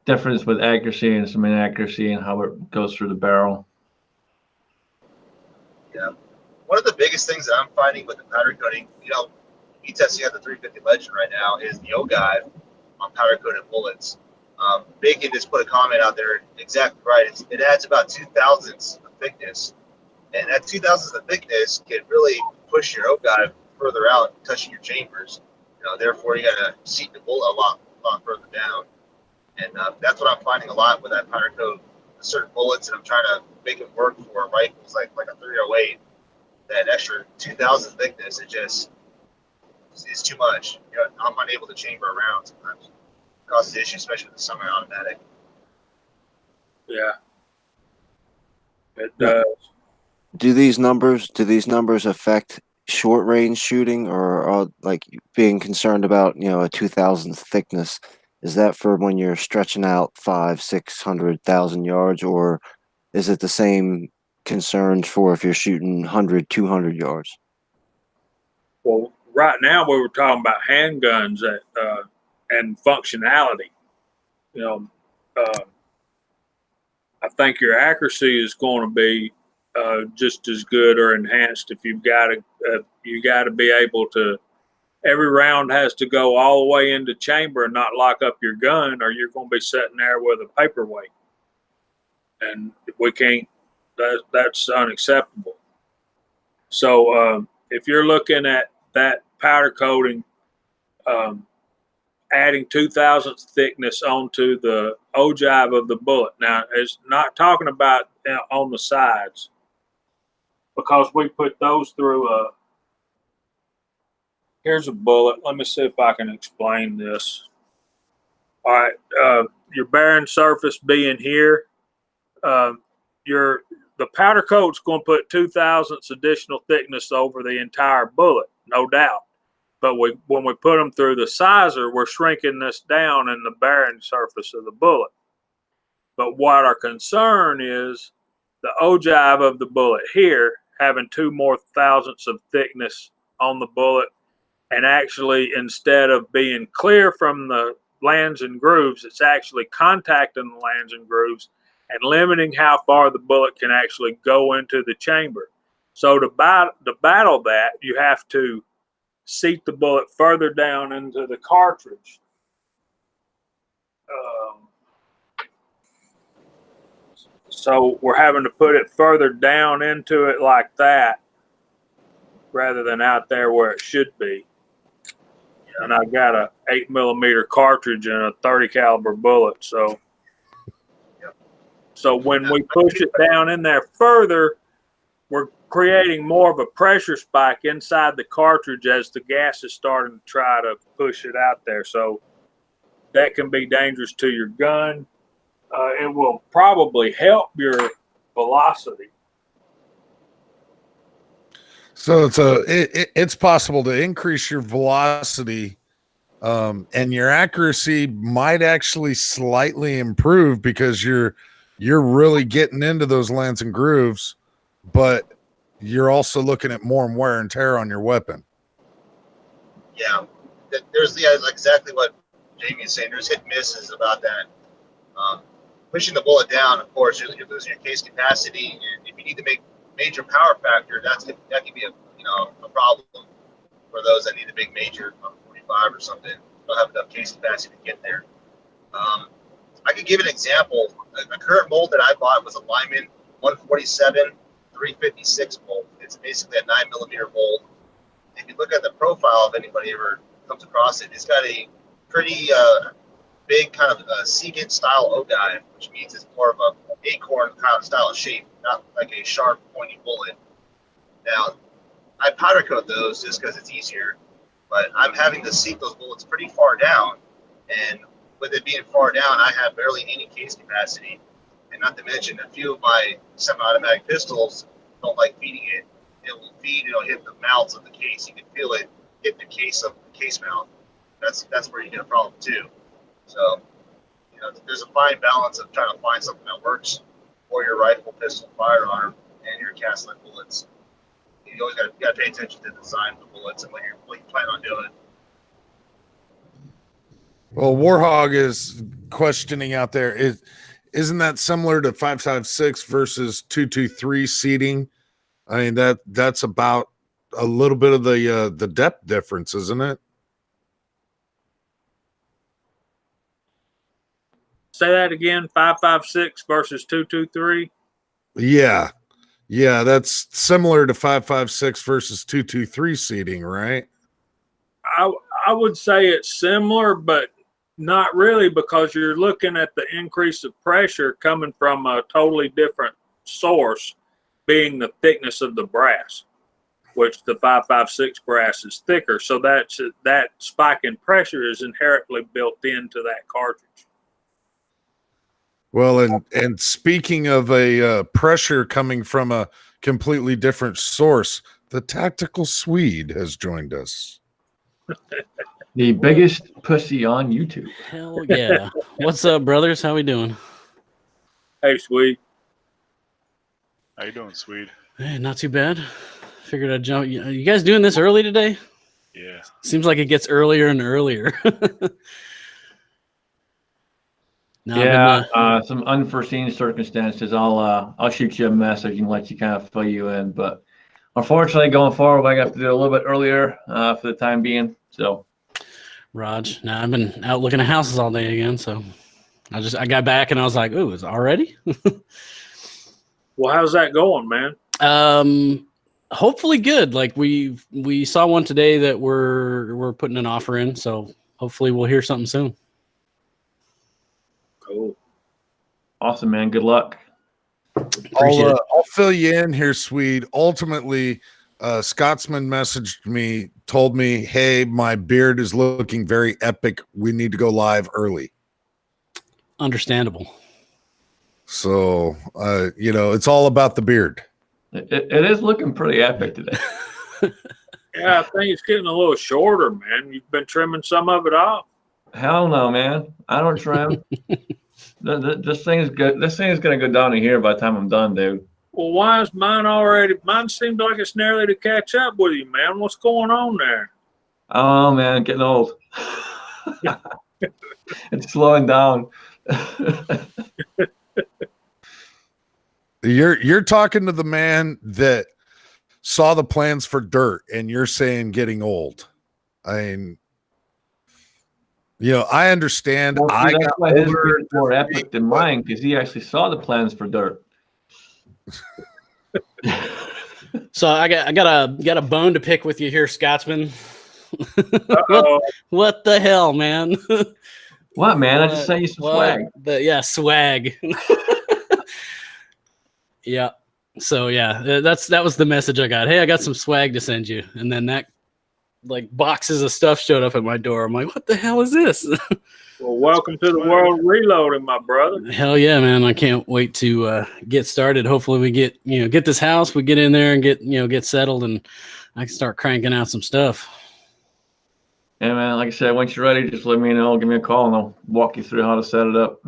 difference with accuracy and some inaccuracy and how it goes through the barrel. Yeah. One of the biggest things that I'm finding with the powder coating, you know, me testing at the 350 Legend right now, is the ogive on powder coated bullets. Bacon just put a comment out there, exactly right. It adds about 2/1000ths of thickness, and that 2/1000ths of thickness can really push your ogive further out, touching your chambers. You know, therefore you got to seat the bullet a lot further down, and that's what I'm finding a lot with that powder coat. Certain bullets, and I'm trying to make it work for rifles like a 308. That extra 2/1000 thickness, is too much. You know, I'm unable to chamber around sometimes. Causes issues, especially with the semi-automatic. Yeah, it does. Do these numbers affect short range shooting, or like being concerned about, a 2/1000th thickness? Is that for when you're stretching out 500, 600,000 yards, or is it the same concern for if you're shooting 100, 200 yards? Well, right now we were talking about handguns and functionality. You know, I think your accuracy is going to be just as good or enhanced if you got to be able to. Every round has to go all the way into chamber and not lock up your gun, or you're going to be sitting there with a paperweight, and we can't. That's unacceptable. So if you're looking at that powder coating, adding 2/1000th thickness onto the ogive of the bullet. Now, it's not talking about on the sides, because we put those through here's a bullet. Let me see if I can explain this. All right, your bearing surface being here, the powder coat's going to put 2/1000ths additional thickness over the entire bullet, no doubt. But when we put them through the sizer, we're shrinking this down in the bearing surface of the bullet. But what our concern is, the ogive of the bullet here having 2 more thousandths of thickness on the bullet, and actually instead of being clear from the lands and grooves, it's actually contacting the lands and grooves and limiting how far the bullet can actually go into the chamber. So to battle that, you have to seat the bullet further down into the cartridge. So we're having to put it further down into it like that, rather than out there where it should be. And I've got a 8mm cartridge and a 30 caliber bullet. So when we push it down in there further, creating more of a pressure spike inside the cartridge as the gas is starting to try to push it out there. So that can be dangerous to your gun. It will probably help your velocity. So it's possible to increase your velocity, and your accuracy might actually slightly improve because you're really getting into those lands and grooves, but you're also looking at more wear and tear on your weapon. Yeah, there's like exactly what Jamie is saying. There's hit and misses about that. Pushing the bullet down, of course, you're losing your case capacity, and if you need to make major power factor, that can be a problem for those that need a big major 45 or something. Don't have enough case capacity to get there. I could give an example. A current mold that I bought was a Lyman 147 356 mold. It's basically a 9mm mold. If you look at the profile, if anybody ever comes across it, it's got a pretty big kind of Seagate style ogive, which means it's more of a acorn kind of style of shape, not like a sharp pointy bullet. Now, I powder coat those just because it's easier, but I'm having to seat those bullets pretty far down, and with it being far down, I have barely any case capacity, and not to mention a few of my semi-automatic pistols don't like feeding it. It will feed, it'll hit the mouths of the case. You can feel it hit the case of the case mount. That's where you get a problem too. So, there's a fine balance of trying to find something that works for your rifle, pistol, firearm, and your cast lead bullets. You always got to pay attention to the design of the bullets and what you plan on doing. Well, Warhog is questioning out there. Isn't that similar to 5.56 versus 2.23 seating? I mean, that's about a little bit of the depth difference, isn't it? Say that again, 5.56 versus 2.23? Yeah. Yeah, that's similar to 5.56 versus 2.23 seating, right? I would say it's similar, but not really, because you're looking at the increase of pressure coming from a totally different source, being the thickness of the brass, which the 5.56 brass is thicker. So that spike in pressure is inherently built into that cartridge. Well, and speaking of a pressure coming from a completely different source, the Tactical Swede has joined us. The biggest pussy on YouTube. Hell yeah. What's up, brothers? How we doing? Hey, Swede. How you doing, Swede? Hey, not too bad. Figured I'd jump. You guys doing this early today? Yeah. Seems like it gets earlier and earlier. No, some unforeseen circumstances. I'll shoot you a message and let you kind of fill you in. But unfortunately, going forward, I have to do it a little bit earlier for the time being. So, Raj, now I've been out looking at houses all day again. So I got back and I was like, "Ooh, is it already?" Well, how's that going, man? Hopefully good. Like we saw one today that we're putting an offer in. So hopefully we'll hear something soon. Cool. Awesome, man. Good luck. I'll fill you in here, Swede. Ultimately, Scotsman messaged me, told me, "Hey, my beard is looking very epic. We need to go live early." Understandable. So, it's all about the beard. It is looking pretty epic today. Yeah, I think it's getting a little shorter, man. You've been trimming some of it off. Hell no, man. I don't trim. This thing is good. This thing is gonna go down to here by the time I'm done, dude. Well, why is mine already? Mine seems like it's nearly to catch up with you, man. What's going on there? Oh man, getting old. It's slowing down. You're talking to the man that saw the plans for dirt, and you're saying getting old. I mean, I understand. Well, see, I that's got why his older is more epic than mine, because he actually saw the plans for dirt. So I got a bone to pick with you here, Scotsman. What the hell, man? What, man? I just sent you some swag. Yeah, swag. Yeah. So yeah, that was the message I got. Hey, I got some swag to send you, and then that like boxes of stuff showed up at my door. I'm like, what the hell is this? Well, welcome to the world of reloading, my brother. Hell yeah, man! I can't wait to get started. Hopefully, we get this house, we get in there and get settled, and I can start cranking out some stuff. Yeah, man. Like I said, once you're ready, just let me know. Give me a call, and I'll walk you through how to set it up.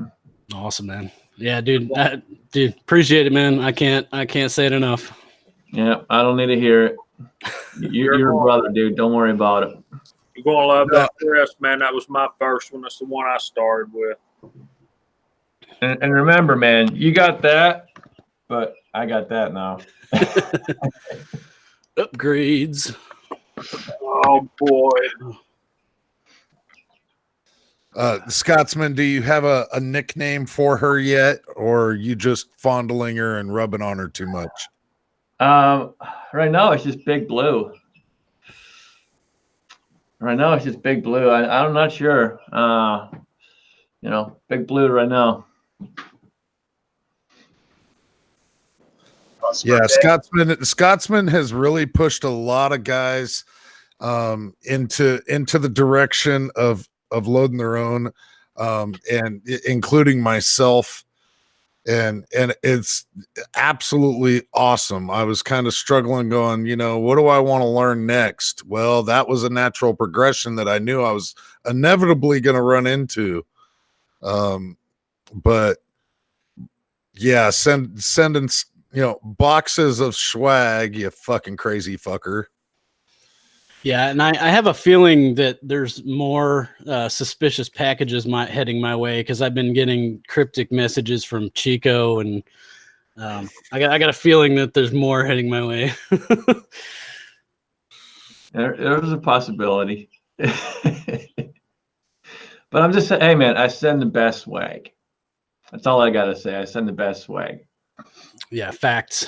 Awesome, man. Yeah, dude. Dude, appreciate it, man. I can't say it enough. Yeah, I don't need to hear it. You're a brother, dude. Don't worry about it. You're gonna love that press, man. That was my first one. That's the one I started with. And remember, man, you got that, but I got that now. Upgrades. Oh boy. Scotsman, do you have a nickname for her yet, or are you just fondling her and rubbing on her too much? Right now it's just Big Blue. Right now it's just Big Blue. I'm not sure. Big Blue right now. Yeah, Scotsman has really pushed a lot of guys into the direction of loading their own, and including myself. And it's absolutely awesome. I was kind of struggling going, what do I want to learn next? Well, that was a natural progression that I knew I was inevitably going to run into. But yeah, sending, boxes of swag, you fucking crazy fucker. Yeah, and I have a feeling that there's more suspicious packages heading my way because I've been getting cryptic messages from Chico, and I got a feeling that there's more heading my way. There's a possibility. But I'm just saying, hey, man, I send the best swag. That's all I got to say. I send the best swag. Yeah, facts.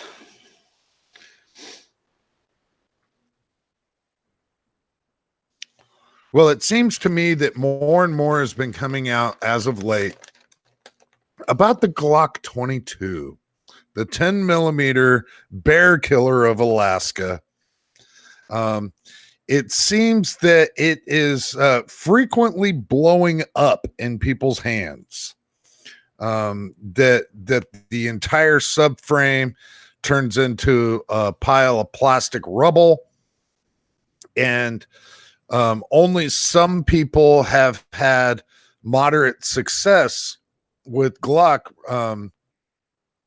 Well, it seems to me that more and more has been coming out as of late about the Glock 22, the 10 millimeter bear killer of Alaska. It seems that it is frequently blowing up in people's hands. That the entire subframe turns into a pile of plastic rubble, and only some people have had moderate success with Glock.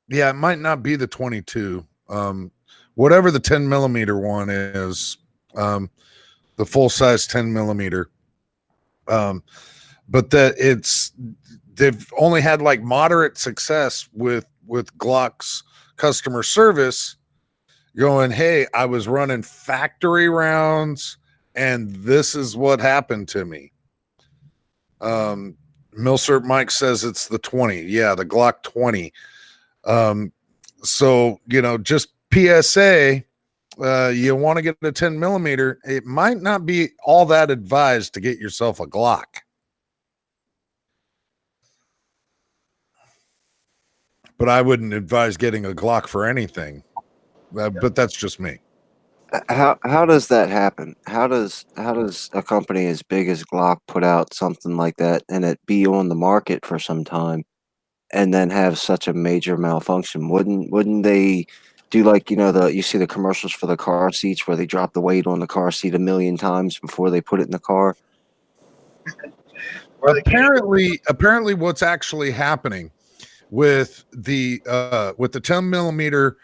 Yeah, it might not be the 22. Whatever the 10 millimeter one is, the full size 10 millimeter. But they've only had like moderate success with Glock's customer service going, hey, I was running factory rounds and this is what happened to me. Milsert Mike says it's the 20. Yeah, the Glock 20. So, just PSA, you want to get a 10 millimeter, it might not be all that advised to get yourself a Glock. But I wouldn't advise getting a Glock for anything. But that's just me. How does that happen? How does a company as big as Glock put out something like that and it be on the market for some time and then have such a major malfunction? Wouldn't they do like, you see the commercials for the car seats where they drop the weight on the car seat 1 million times before they put it in the car? Apparently what's actually happening with the 10 millimeter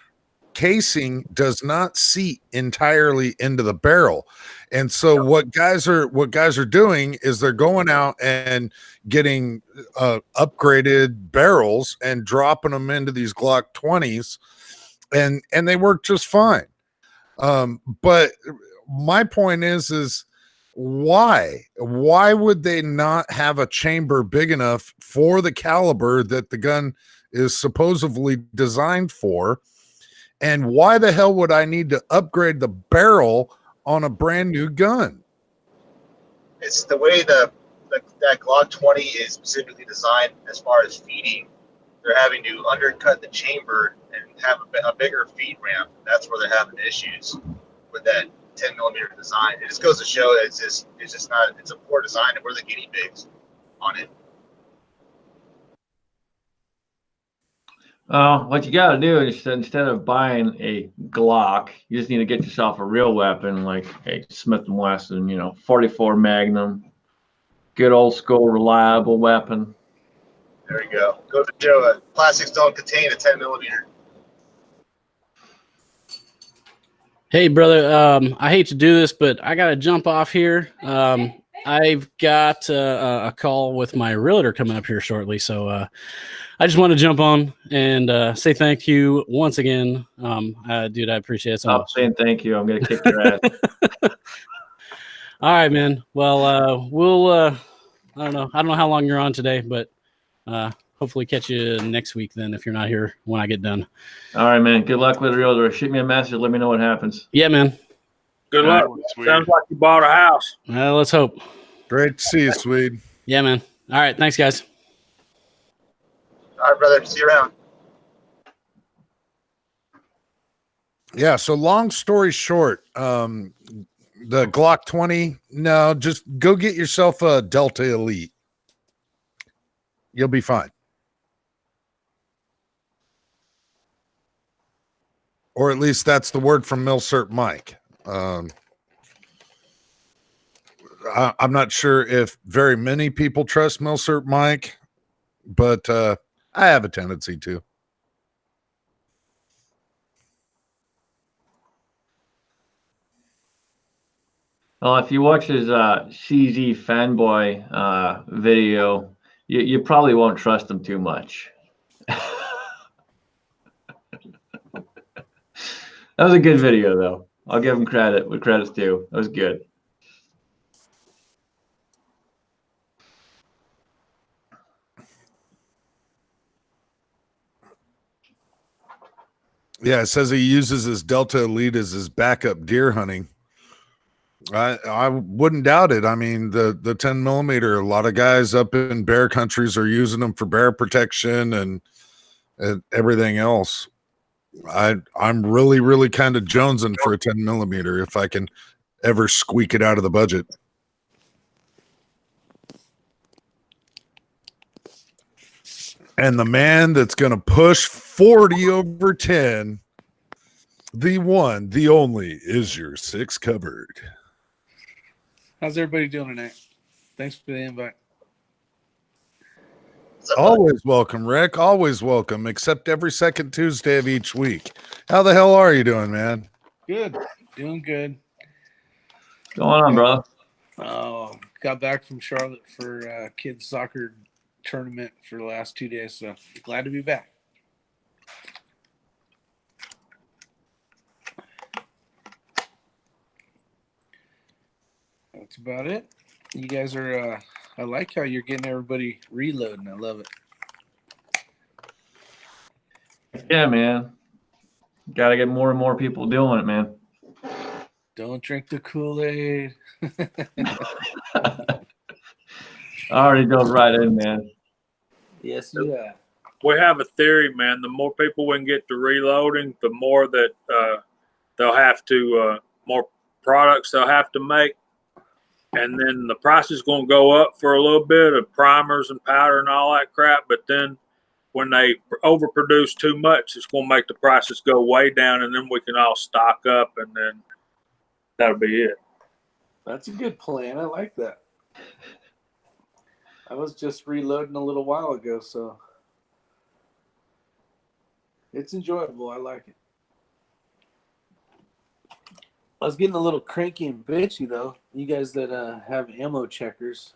casing does not seat entirely into the barrel. And so what guys are doing is they're going out and getting upgraded barrels and dropping them into these Glock 20s, and they work just fine. But my point is why would they not have a chamber big enough for the caliber that the gun is supposedly designed for? And why the hell would I need to upgrade the barrel on a brand new gun? It's the way that Glock 20 is specifically designed as far as feeding. they're having to undercut the chamber and have a bigger feed ramp. That's where they're having issues with that 10 millimeter design. It just goes to show that it's just not, it's a poor design, and we're the guinea pigs on it. What you got to do is instead of buying a Glock, you just need to get yourself a real weapon like a Smith & Wesson, 44 Magnum, good old school reliable weapon. There you go. Go to show plastics don't contain a 10 millimeter. Hey, brother. I hate to do this, but I got to jump off here. I've got a call with my realtor coming up here shortly, so I just want to jump on and say thank you once again, dude. I appreciate it so much. Saying thank you. I'm gonna kick your ass. All right, man. Well, we'll. I don't know how long you're on today, but hopefully catch you next week then if you're not here when I get done. All right, man. Good luck with the realtor. Shoot me a message. Let me know what happens. Yeah, man. Good luck. Sounds like you bought a house. Let's hope. Great to see you, Swede. Yeah, man. All right. Thanks, guys. All right, brother. See you around. Yeah. So long story short, the Glock 20, no, just go get yourself a Delta Elite. You'll be fine. Or at least that's the word from Milcert Mike. I'm not sure if very many people trust Milcert Mike, but I have a tendency to. Well, if you watch his CZ fanboy video, you probably won't trust him too much. That was a good video, though. I'll give him credit where credit's due. That was good. Yeah, it says he uses his Delta Elite as his backup deer hunting. I wouldn't doubt it. I mean, the 10 millimeter, a lot of guys up in bear countries are using them for bear protection and everything else. I'm really, really kind of jonesing for a 10 millimeter if I can ever squeak it out of the budget. And the man that's going to push 40 over 10, the one, the only, is your six covered. How's everybody doing tonight? Thanks for the invite. Always welcome, Rick. Always welcome, except every second Tuesday of each week. How the hell are you doing, man? Good. Doing good. What's going on, brother? Got back from Charlotte for kids soccer tournament for the last 2 days, so glad to be back. That's about it. You guys are I like how you're getting everybody reloading. I love it. Yeah, man. Got to get more and more people doing it, man. Don't drink the Kool-Aid. I already dove right in, man. Yes, you have. We have a theory, man. The more people we can get to reloading, the more that they'll have to, more products they'll have to make. And then the price is going to go up for a little bit of primers and powder and all that crap. But then when they overproduce too much, it's going to make the prices go way down, and then we can all stock up, and then that'll be it. That's a good plan. I like that. I was just reloading a little while ago, so it's enjoyable. I like it. I was getting a little cranky and bitchy, though. You guys that have ammo checkers,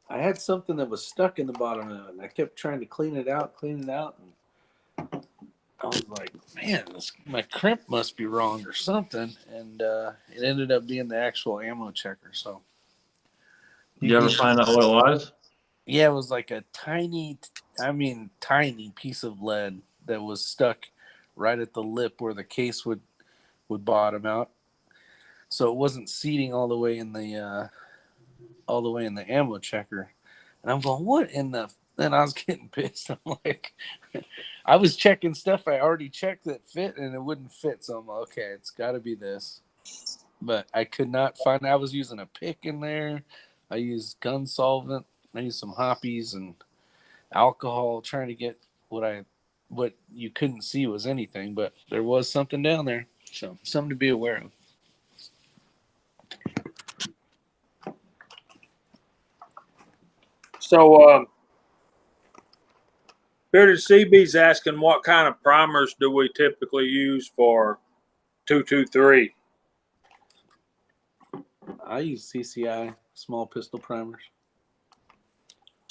I had something that was stuck in the bottom of it, and I kept trying to clean it out, and I was like, man, my crimp must be wrong or something, and it ended up being the actual ammo checker. So, Did you ever find out what it was? yeah, it was like a tiny piece of lead that was stuck right at the lip where the case would bottom out. So it wasn't seating all the way in the ammo checker. And I'm going, what in the then I was getting pissed. I'm like, I was checking stuff I already checked that fit, and it wouldn't fit. So I'm like, okay, it's got to be this. But I could not find. I was using a pick in there. I used gun solvent. I used some hoppies and alcohol, trying to get what you couldn't see was anything, but there was something down there. So something to be aware of. So, Bearded CB's asking what kind of primers do we typically use for 223? I use CCI, small pistol primers.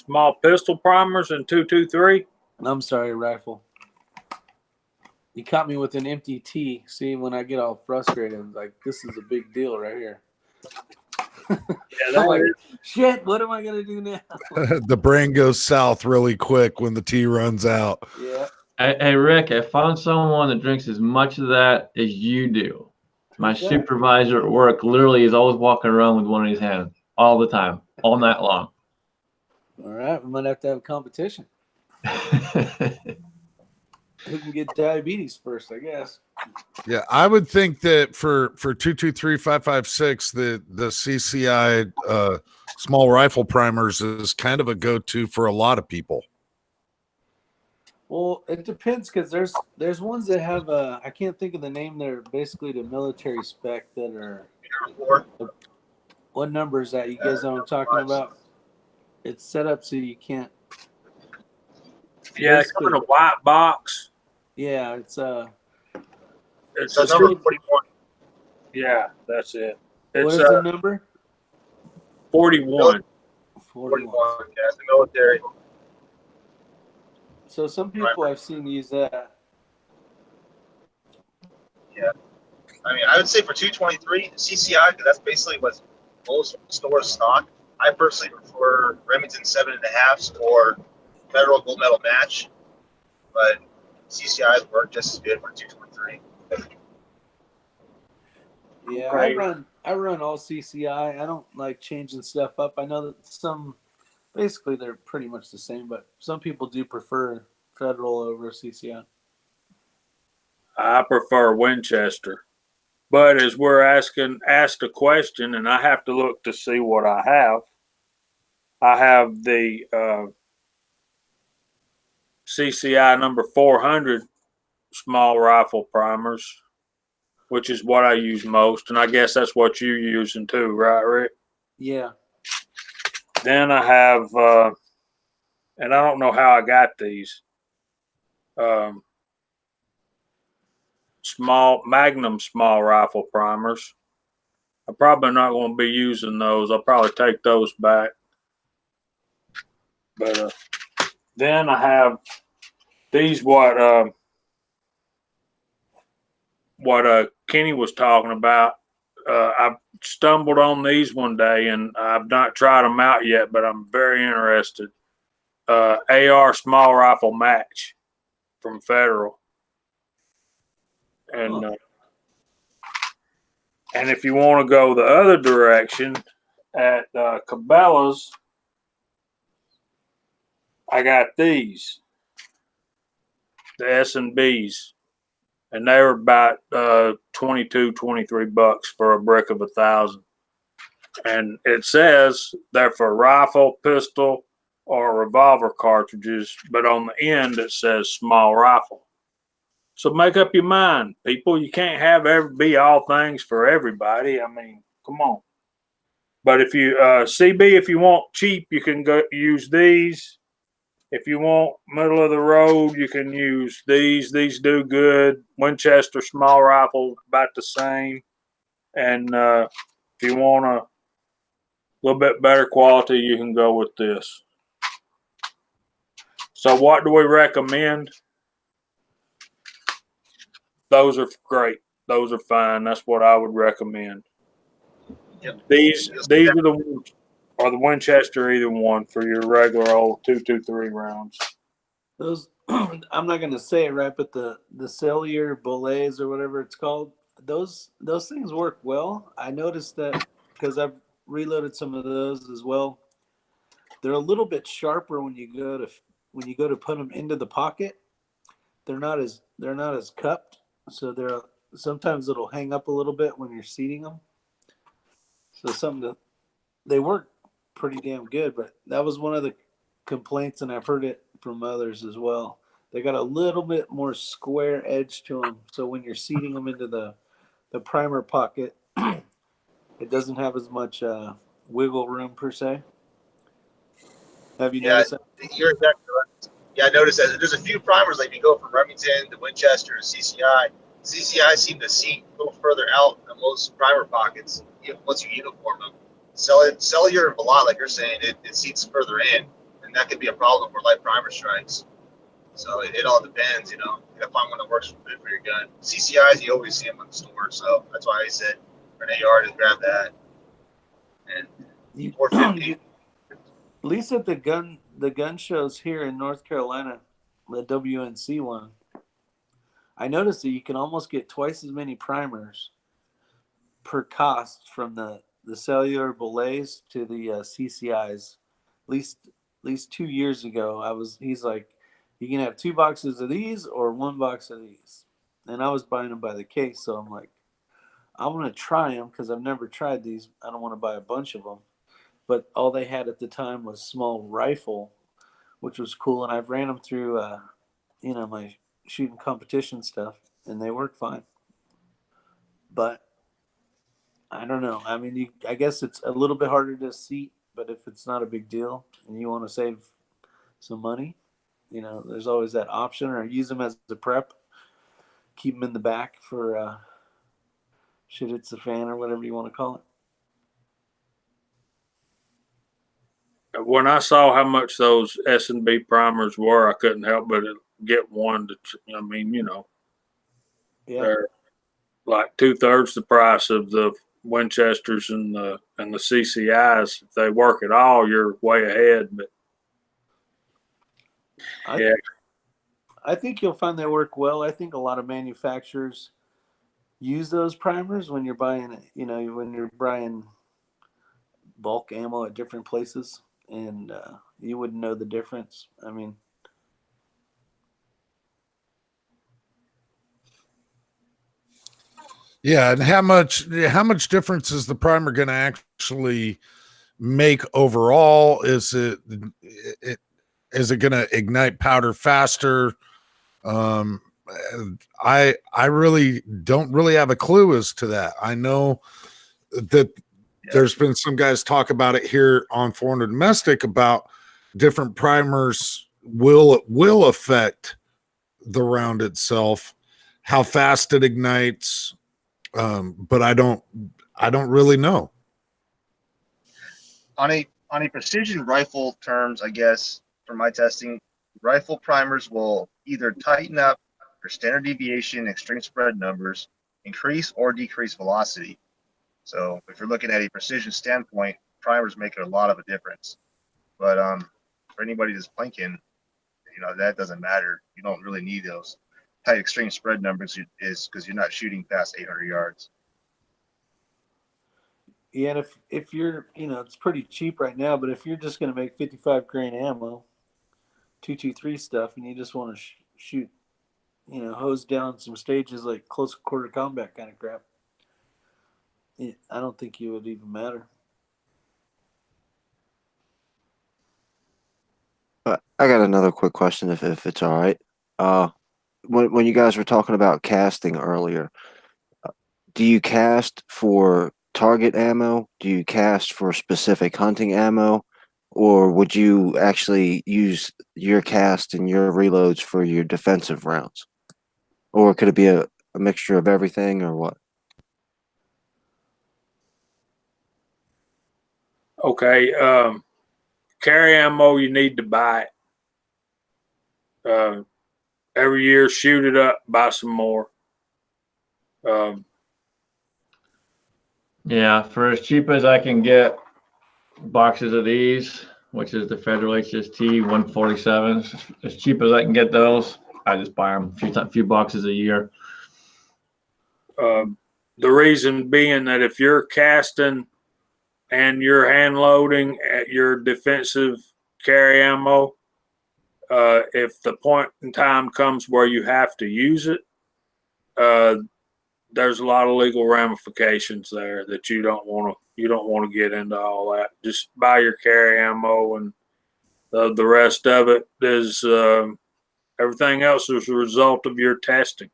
Small pistol primers and 223? I'm sorry, rifle. You caught me with an empty T. See, when I get all frustrated, I'm like, this is a big deal right here. Yeah, I'm like, shit, what am I going to do now? The brain goes south really quick when the tea runs out. Yeah. Hey, Rick, I found someone that drinks as much of that as you do. My Yeah. supervisor at work literally is always walking around with one in his hand all the time, all night long. All right, we might have to have a competition. Who can get diabetes first, I guess. Yeah, I would think that for 223-556, the CCI small rifle primers is kind of a go-to for a lot of people. Well, it depends, because there's ones that have I can't think of the name. They're basically the military spec that are. What number is that? You guys know what I'm talking about? It's set up so you can't. Yeah, they come in a white box. Yeah, it's It's So a number super- 41. Yeah, that's it. what It's is the number? 41. 41. Yeah, it's the military. So some people I've seen use that. Yeah. I mean, I would say for 223, CCI, because that's basically what's most stores stock. I personally prefer Remington 7.5s or Federal Gold Medal Match, but CCIs work just as good for 223. Yeah, Great. I run all CCI. I don't like changing stuff up. I know that some, basically they're pretty much the same, but some people do prefer Federal over CCI. I prefer Winchester. But as we're asked a question, and I have to look to see what I have the CCI number 400 small rifle primers, which is what I use most. And I guess that's what you're using too, right, Rick? Yeah. Then I have, and I don't know how I got these, Magnum small rifle primers. I'm probably not going to be using those. I'll probably take those back. But then I have these what Kenny was talking about. I stumbled on these one day, and I've not tried them out yet, but I'm very interested. AR small rifle match from Federal. And if you want to go the other direction at Cabela's, I got these, the S&Bs, and they were about $22-23 for a brick of 1,000. And it says they're for rifle, pistol, or revolver cartridges, but on the end it says small rifle. So make up your mind, people. You can't be all things for everybody. I mean, come on. But if you CB, if you want cheap, you can go use these. If you want middle of the road, you can use these. These do good. Winchester small rifle, about the same. And if you want a little bit better quality, you can go with this. So what do we recommend? Those are great. Those are fine. That's what I would recommend. Yep. These are the ones, or the Winchester, either one for your regular old 223 rounds. Those, I'm not going to say it right, but the cellular bullets or whatever it's called, those things work well. I noticed that because I've reloaded some of those as well. They're a little bit sharper when you go to when you go to put them into the pocket, they're not as cupped, so they're sometimes it'll hang up a little bit when you're seating them. So they work pretty damn good, but that was one of the complaints, and I've heard it from others as well. They got a little bit more square edge to them, so when you're seating them into the primer pocket, it doesn't have as much wiggle room per se. Have you noticed that? You're exactly right. Yeah, I noticed that there's a few primers, like you go from Remington to Winchester to CCI. CCI seem to seat a little further out than most primer pockets. Once you uniform them, cellular a lot, like you're saying, it seats further in, and that could be a problem for light primer strikes. So it all depends, you know. You gotta find one that works good for your gun. CCIs, you always see them in the store, so that's why I said for an AR, just grab that. And 450. At least at the gun shows here in North Carolina, the WNC one, I noticed that you can almost get twice as many primers per cost from the cellular belays to the CCIs. At least 2 years ago, he's like, you can have 2 boxes of these or 1 box of these, and I was buying them by the case. So I'm like, I want to try them because I've never tried these. I don't want to buy a bunch of them. But all they had at the time was small rifle, which was cool. And I've ran them through, my shooting competition stuff, and they work fine. But I don't know. I mean, I guess it's a little bit harder to seat, but if it's not a big deal and you want to save some money, there's always that option, or use them as a prep. Keep them in the back for shit hits the fan or whatever you want to call it. When I saw how much those S&B primers were, I couldn't help but get one. They're like 2/3 the price of the Winchesters and the CCIs. If they work at all, you're way ahead. But I think you'll find they work well. I think a lot of manufacturers use those primers when you're buying, when you're buying bulk ammo at different places, and you wouldn't know the difference. I mean, yeah, and how much difference is the primer going to actually make overall? Is it going to ignite powder faster? I really don't really have a clue as to that. I know that there's been some guys talk about it here on Foreign and Domestic about different primers will affect the round itself, how fast it ignites. But I don't really know. On a precision rifle terms, I guess, from my testing, rifle primers will either tighten up for standard deviation, extreme spread numbers, increase or decrease velocity. So if you're looking at a precision standpoint, primers make a lot of a difference. But for anybody that's plinking, that doesn't matter. You don't really need those tight extreme spread numbers is because you're not shooting past 800 yards. Yeah, and if you're, it's pretty cheap right now, but if you're just going to make 55 grain ammo, 223 stuff, and you just want to shoot, hose down some stages like close quarter combat kind of crap, I don't think it would even matter. I got another quick question, if it's all right. When you guys were talking about casting earlier, do you cast for target ammo? Do you cast for specific hunting ammo? Or would you actually use your cast and your reloads for your defensive rounds? Or could it be a mixture of everything, or what? Okay, carry ammo, you need to buy it. Every year, shoot it up, buy some more. Yeah, for as cheap as I can get boxes of these, which is the Federal HST 147s, as cheap as I can get those, I just buy them a few boxes a year. The reason being that if you're casting and you're hand loading at your defensive carry ammo, if the point in time comes where you have to use it, there's a lot of legal ramifications there that you don't want to get into all that. Just buy your carry ammo, and the rest of it is everything else is a result of your testing.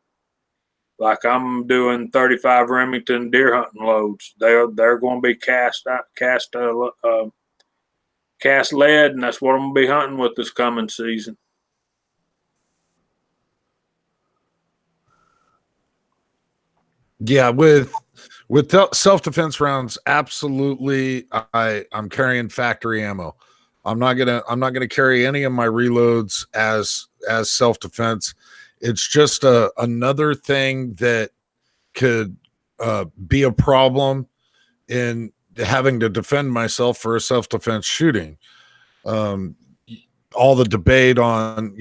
Like I'm doing 35 Remington deer hunting loads. They're going to be cast lead, and that's what I'm going to be hunting with this coming season. Yeah, with self-defense rounds, absolutely. I'm carrying factory ammo. I'm not gonna carry any of my reloads as self-defense. It's just another thing that could be a problem in having to defend myself for a self-defense shooting. All the debate on,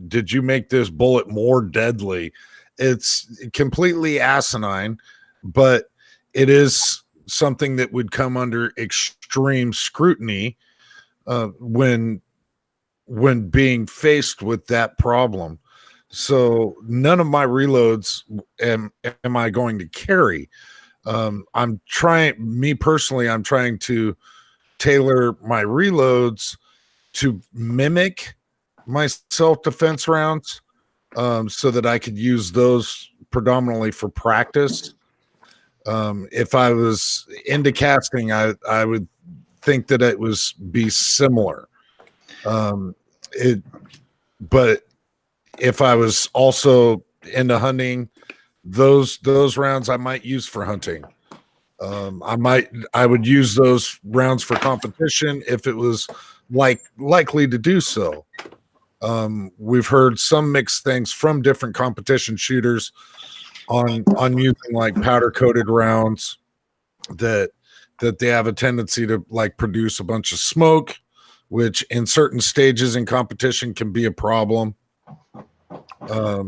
did you make this bullet more deadly? It's completely asinine, but it is something that would come under extreme scrutiny when being faced with that problem. So none of my reloads am I going to carry. I'm trying to tailor my reloads to mimic my self-defense rounds, so that I could use those predominantly for practice. If I was into casting, I would think that it was be similar. But if I was also into hunting, those rounds I might use for hunting. I would use those rounds for competition if it was likely to do so. We've heard some mixed things from different competition shooters on using like powder coated rounds that they have a tendency to like produce a bunch of smoke, which in certain stages in competition can be a problem. But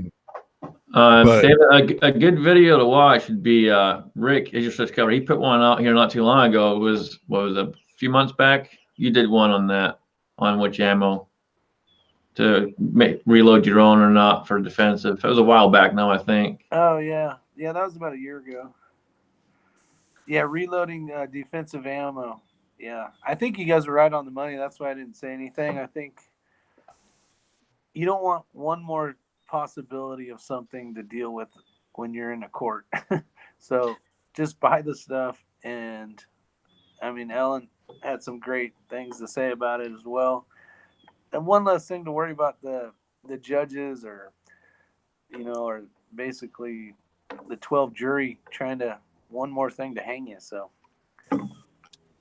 David, a good video to watch would be Rick is just cover. He put one out here not too long ago. It was a few months back. You did one on that, on which ammo to reload your own or not for defensive. It was a while back now, I think. Oh yeah, that was about a year ago. Yeah, reloading defensive ammo. Yeah, I think you guys were right on the money. That's why I didn't say anything. I think you don't want one more possibility of something to deal with when you're in a court. So just buy the stuff. And I mean, Ellen had some great things to say about it as well. And one less thing to worry about the judges or basically the 12 jury trying to one more thing to hang you.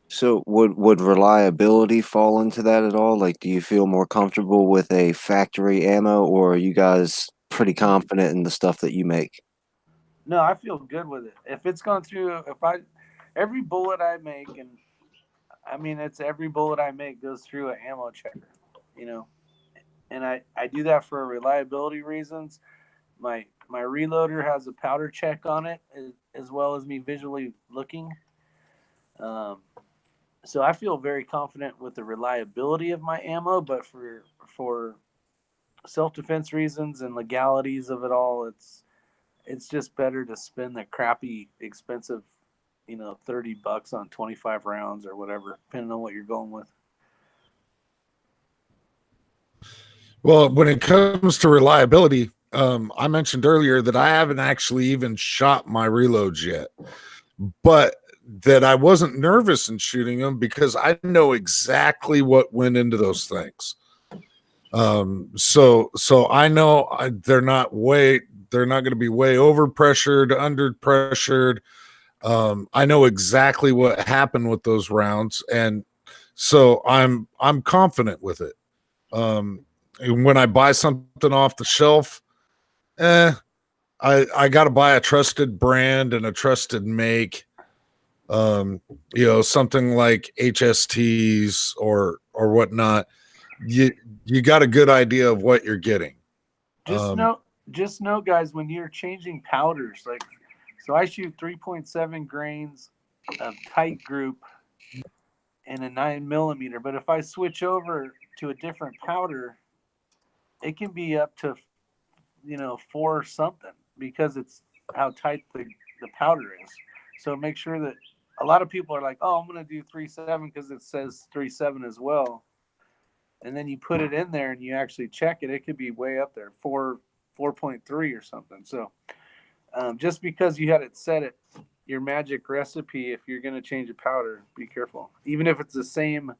So would reliability fall into that at all? Like, do you feel more comfortable with a factory ammo, or are you guys pretty confident in the stuff that you make? No, I feel good with it. If it's gone through, every bullet I make, and I mean, it's every bullet I make goes through an ammo checker, and I do that for reliability reasons. My reloader has a powder check on it, as well as me visually looking. So I feel very confident with the reliability of my ammo, but for self-defense reasons and legalities of it all, it's just better to spend the crappy, expensive, $30 on 25 rounds or whatever, depending on what you're going with. Well, when it comes to reliability, I mentioned earlier that I haven't actually even shot my reloads yet, but that I wasn't nervous in shooting them because I know exactly what went into those things. So I know they're not going to be way over pressured, under pressured. I know exactly what happened with those rounds, and so I'm confident with it. When I buy something off the shelf, I got to buy a trusted brand and a trusted make. Something like HSTs or whatnot. You got a good idea of what you're getting. Just know, guys, when you're changing powders, so I shoot 3.7 grains of tight group in a 9mm, but if I switch over to a different powder, it can be up to 4 something because it's how tight the powder is. So make sure that a lot of people are like, oh, I'm going to do 3.7 because it says 3.7 as well. And then you put it in there and you actually check it. It could be way up there, 4.3 or something. So just because you had it set at your magic recipe, if you're going to change a powder, be careful. Even if it's the same,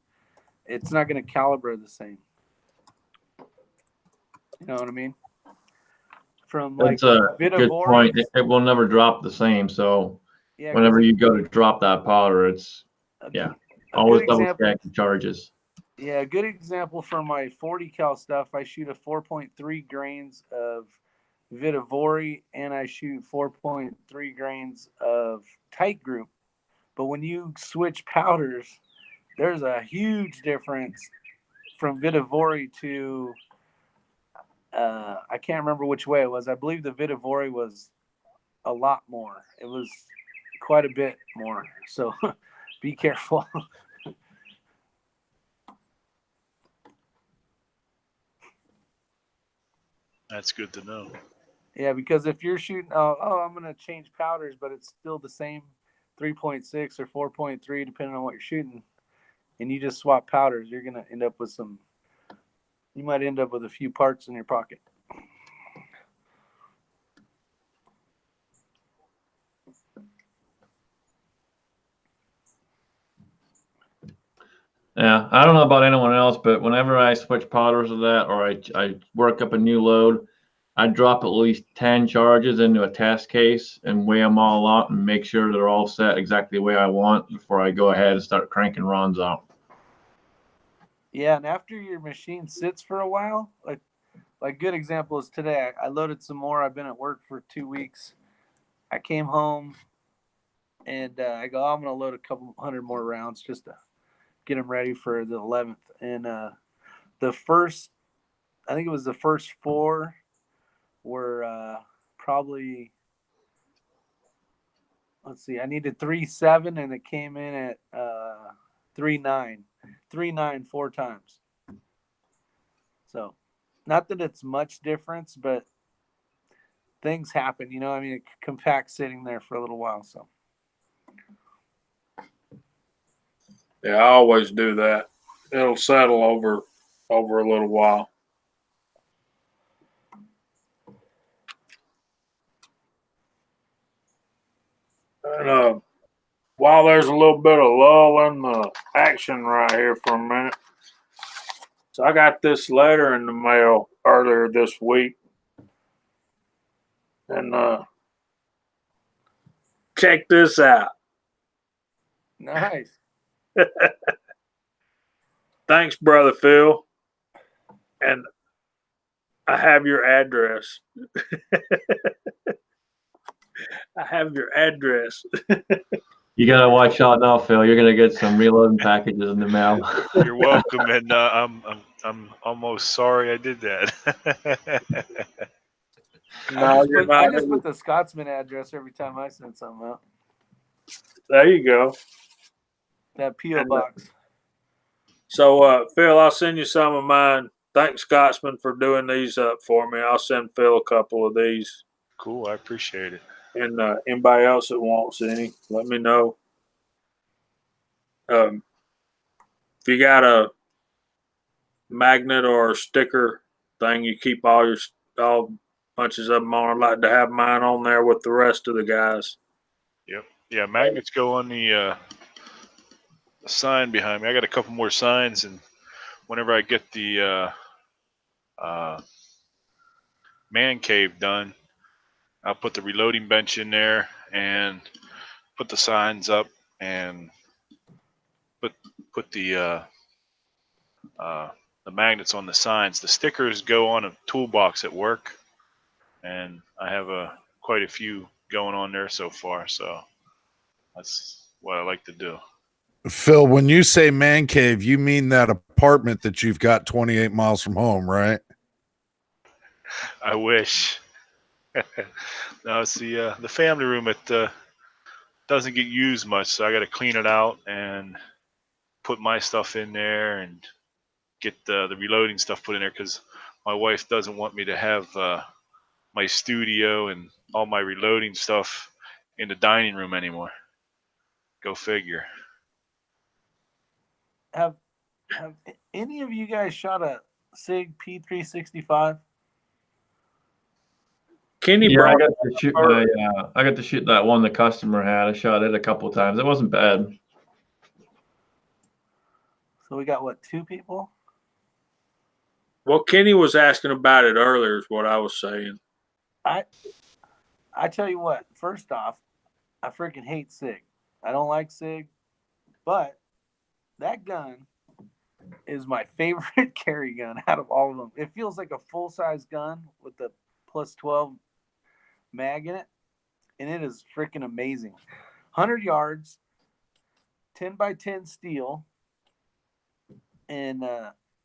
it's not going to calibrate the same. You know what I mean? From like That's a good Vitavori, point. It will never drop the same. So yeah, whenever you go to drop that powder, it's always double check the charges. Yeah, a good example for my 40 cal stuff, I shoot a 4.3 grains of Vitavori and I shoot 4.3 grains of Tight Group. But when you switch powders, there's a huge difference from Vitavori to I can't remember which way it was. I believe the Vitavori was a lot more. It was quite a bit more. So be careful. That's good to know. Yeah, because if you're shooting, I'm going to change powders, but it's still the same 3.6 or 4.3, depending on what you're shooting, and you just swap powders, you're going to end up with you might end up with a few parts in your pocket. Yeah, I don't know about anyone else, but whenever I switch powders to that, or I work up a new load, I drop at least 10 charges into a test case and weigh them all out and make sure they're all set exactly the way I want before I go ahead and start cranking runs out. Yeah, and after your machine sits for a while, like good example is today. I loaded some more. I've been at work for 2 weeks. I came home and I go, I'm going to load a couple hundred more rounds just to get them ready for the 11th. And the first 4 were probably, let's see, I needed 3.7 and it came in at 3.9. 3.9 4 times. So not that it's much difference, but things happen, I mean, it compacts sitting there for a little while. So Yeah, I always do that. It'll settle over a little while. And while there's a little bit of lull in the action right here for a minute, so I got this letter in the mail earlier this week, and check this out. nice. Thanks, Brother Phil. And I have your address. I have your address. You gotta watch out now, Phil. You're gonna get some reloading packages in the mail. You're welcome, and I'm almost sorry I did that. No, you're not. I just put the Scotsman address every time I send something out. There you go. That P.O. box. So, Phil, I'll send you some of mine. Thanks, Scotsman, for doing these up for me. I'll send Phil a couple of these. Cool, I appreciate it. And anybody else that wants any, let me know. If you got a magnet or a sticker thing, you keep all bunches of them on. I'd like to have mine on there with the rest of the guys. Yep. Yeah, magnets go on the sign behind me. I got a couple more signs, and whenever I get the man cave done, I'll put the reloading bench in there and put the signs up and put the magnets on the signs. The stickers go on a toolbox at work, and I have quite a few going on there so far. So that's what I like to do. Phil, when you say man cave, you mean that apartment that you've got 28 miles from home, right? I wish. No, it's the family room. It doesn't get used much, so I got to clean it out and put my stuff in there and get the reloading stuff put in there, because my wife doesn't want me to have my studio and all my reloading stuff in the dining room anymore. Go figure. Have any of you guys shot a SIG P365? Kenny Yeah, I brought got to shoot I got to shoot that one the customer had. I shot it a couple of times. It wasn't bad. So we got what, 2 people? Well, Kenny was asking about it earlier, is what I was saying. I tell you what, first off, I freaking hate SIG. I don't like SIG, but that gun is my favorite carry gun out of all of them. It feels like a full-size gun with the plus 12 mag in it, and it is freaking amazing. 100 yards, 10 by 10 steel, and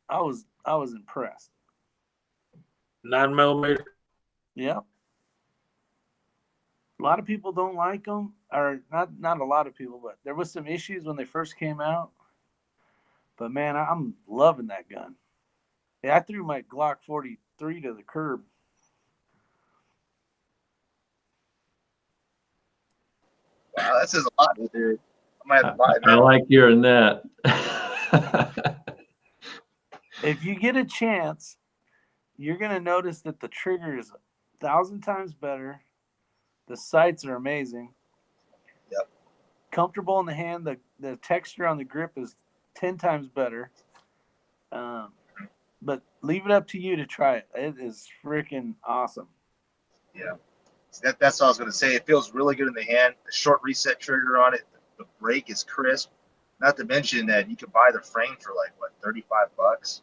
I was impressed. 9mm. Yeah. A lot of people don't like them, or not a lot of people, but there was some issues when they first came out. But man, I'm loving that gun. Yeah, I threw my Glock 43 to the curb. Wow, that says a lot, dude. I might have to buy I that. like hearing that. If you get a chance, you're gonna notice that the trigger is 1,000 times better. The sights are amazing. Yep. Comfortable in the hand. The texture on the grip is 10 times better. But leave it up to you to try it. It is freaking awesome. Yeah. That's what I was going to say. It feels really good in the hand. The short reset trigger on it. The brake is crisp. Not to mention that you can buy the frame for like, what, $35?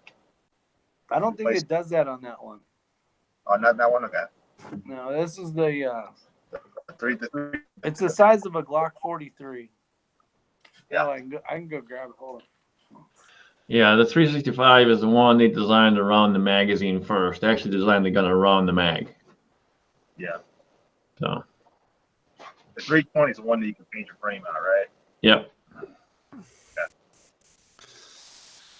I don't think it does that on that one. Oh, not that one? Okay. No, this is the Three. it's the size of a Glock 43. Yeah. Oh, I can go grab it. Hold on. Yeah, the 365 is the one they designed to run the magazine first. They actually designed the gun to run the mag. Yeah. So, The 320 is the one that you can paint your frame out, right? yep.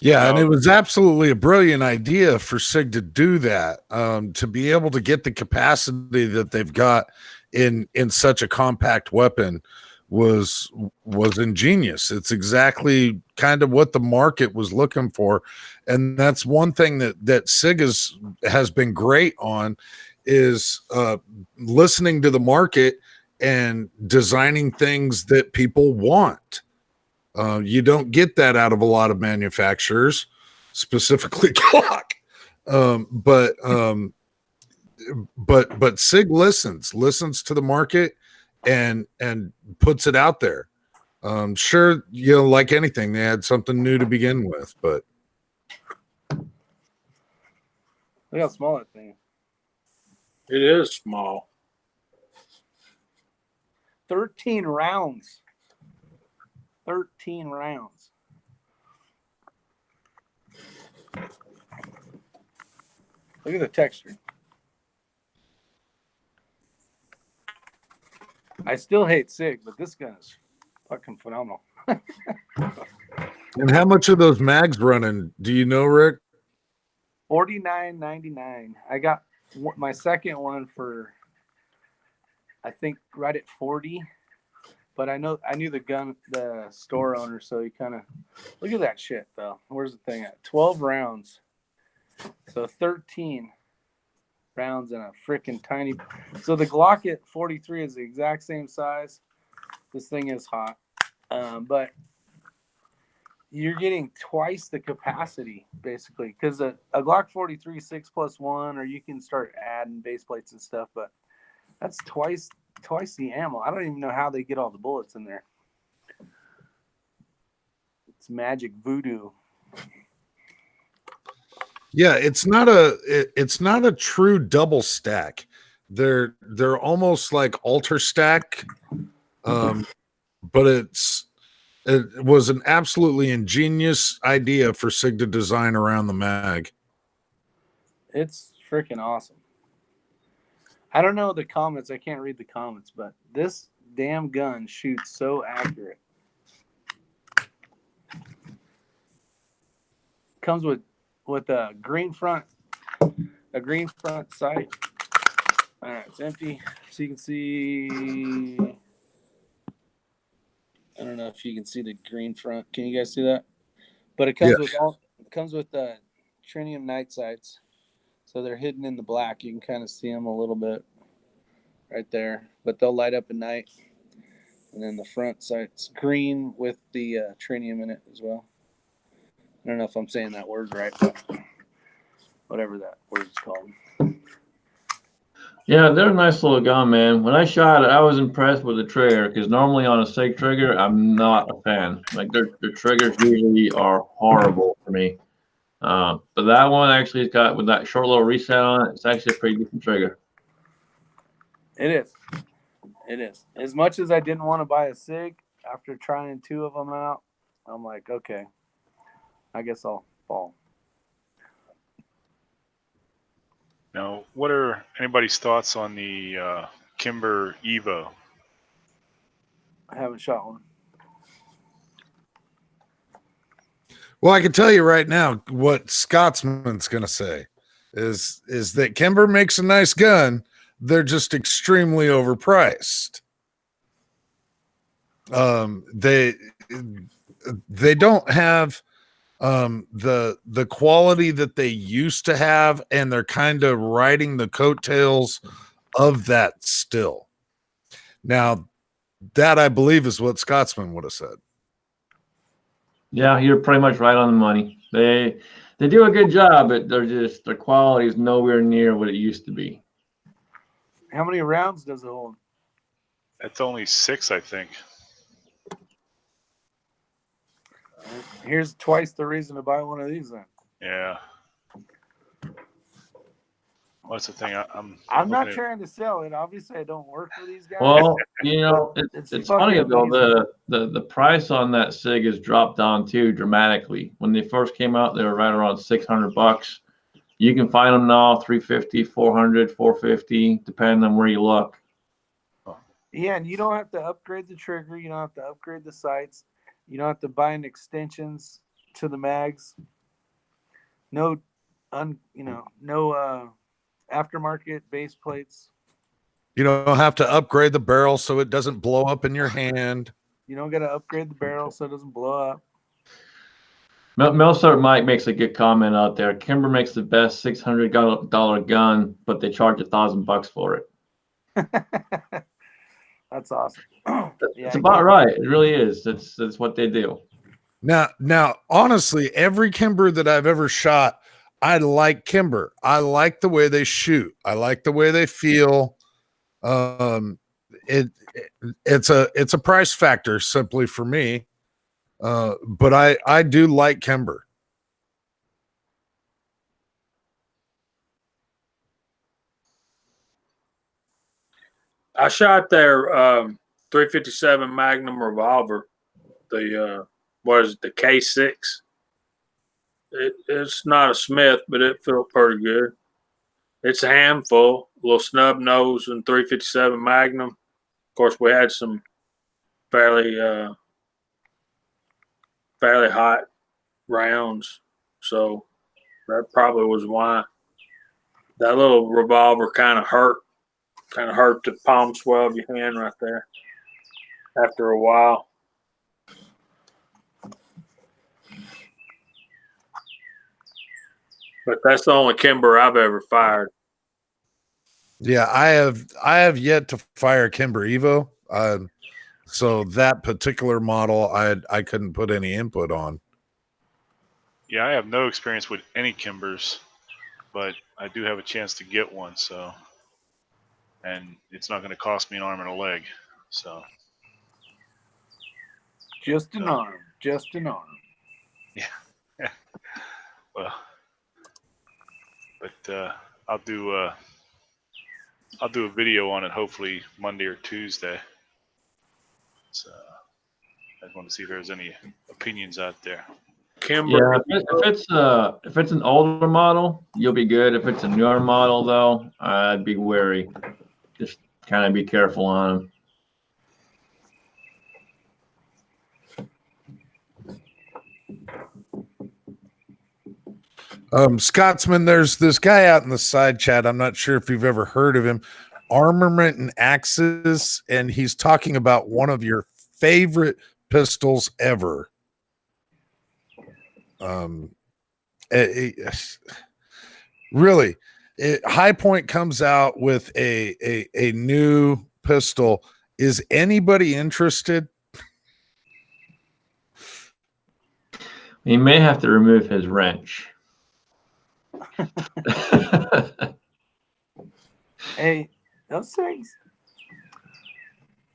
Yeah, and it was absolutely a brilliant idea for SIG to do that, to be able to get the capacity that they've got in such a compact weapon was ingenious. It's exactly kind of what the market was looking for, and that's one thing that SIG has been great on is listening to the market and designing things that people want. You don't get that out of a lot of manufacturers, specifically Glock. But SIG listens to the market and puts it out there. Sure, like anything, they had something new to begin with, but Look how small that thing is. It is small. 13 rounds. 13 rounds. Look at the texture. I still hate SIG, but this gun is fucking phenomenal. and how much of those mags running? Do you know, Rick? $49.99. I got my second one for, I think, right at 40. But I knew the store owner, so he kind of look at that shit though. Where's the thing at? 12 rounds, so 13 rounds in a freaking tiny. So the Glock at 43 is the exact same size. This thing is hot, but you're getting twice the capacity basically because a Glock 43 6+1, or you can start adding base plates and stuff, but that's twice the ammo. I don't even know how they get all the bullets in there. It's magic voodoo. Yeah, it's not a true double stack. They're almost like alter stack, but it was an absolutely ingenious idea for SIG to design around the mag. It's freaking awesome. I don't know the comments. I can't read the comments, but this damn gun shoots so accurate. Comes with a green front a green front sight. All right, it's empty, so you can see. I don't know if you can see the green front. Can you guys see that? But it comes Yes. with trinium night sights, so they're hidden in the black. You can kind of see them a little bit right there, but they'll light up at night. And then the front sight's green with the trinium in it as well. I don't know if I'm saying that word right, but whatever that word's called. Yeah, they're a nice little gun, man. When I shot it, I was impressed with the trigger because normally on a SIG trigger, I'm not a fan. Like their triggers usually are horrible for me. But that one actually has got with that short little reset on it. It's actually a pretty decent trigger. It is. It is. As much as I didn't want to buy a SIG, after trying 2 of them out, I'm like, okay, I guess I'll fall. Now, what are anybody's thoughts on the Kimber Evo? I haven't shot one. Well, I can tell you right now what Scotsman's going to say is that Kimber makes a nice gun. They're just extremely overpriced. They don't have the quality that they used to have, and they're kind of riding the coattails of that still. Now, that I believe is what Scotsman would have said. Yeah, you're pretty much right on the money. They do a good job, but their quality is nowhere near what it used to be. How many rounds does it hold? That's only 6, I think. Here's twice the reason to buy one of these then. Yeah. What's the thing? I'm not trying to sell it. Obviously, I don't work for these guys. Well, you know, It's it's fucking funny though, amazing. the price on that SIG has dropped down too dramatically. When they first came out, they were right around $600. You can find them now 350, 400, 450, depending on where you look. Yeah, and you don't have to upgrade the trigger. You don't have to upgrade the sights. You don't have to buy an extensions to the mags. No aftermarket base plates. You don't have to upgrade the barrel so it doesn't blow up in your hand. You don't got to upgrade the barrel so it doesn't blow up. Melsart Mike makes a good comment out there. Kimber makes the best $600 gun, but they charge $1,000 for it. That's awesome. It's about right. It really is. That's what they do. Now, honestly, every Kimber that I've ever shot, I like Kimber. I like the way they shoot. I like the way they feel. It's a price factor simply for me. But I do like Kimber. I shot their 357 Magnum revolver, the the K6. It's not a Smith, but it felt pretty good. It's a handful, a little snub nose and 357 Magnum. Of course, we had some fairly hot rounds, so that probably was why. That little revolver kind of hurt the palm swell of your hand right there after a while. But that's the only Kimber I've ever fired. Yeah, I have yet to fire Kimber Evo. So that particular model I couldn't put any input on. Yeah, I have no experience with any Kimbers, but I do have a chance to get one, so, and it's not going to cost me an arm and a leg, so. Just an arm. Yeah. Well, but I'll do a video on it hopefully Monday or Tuesday. So I just want to see if there's any opinions out there. Kimber. Yeah, if it's an older model, you'll be good. If it's a newer model, though, I'd be wary. Just kind of be careful on them. Scotsman, there's this guy out in the side chat. I'm not sure if you've ever heard of him. Armament and Axes, and he's talking about one of your favorite pistols ever. Really, High Point comes out with a new pistol. Is anybody interested? He may have to remove his wrench. Hey, those things,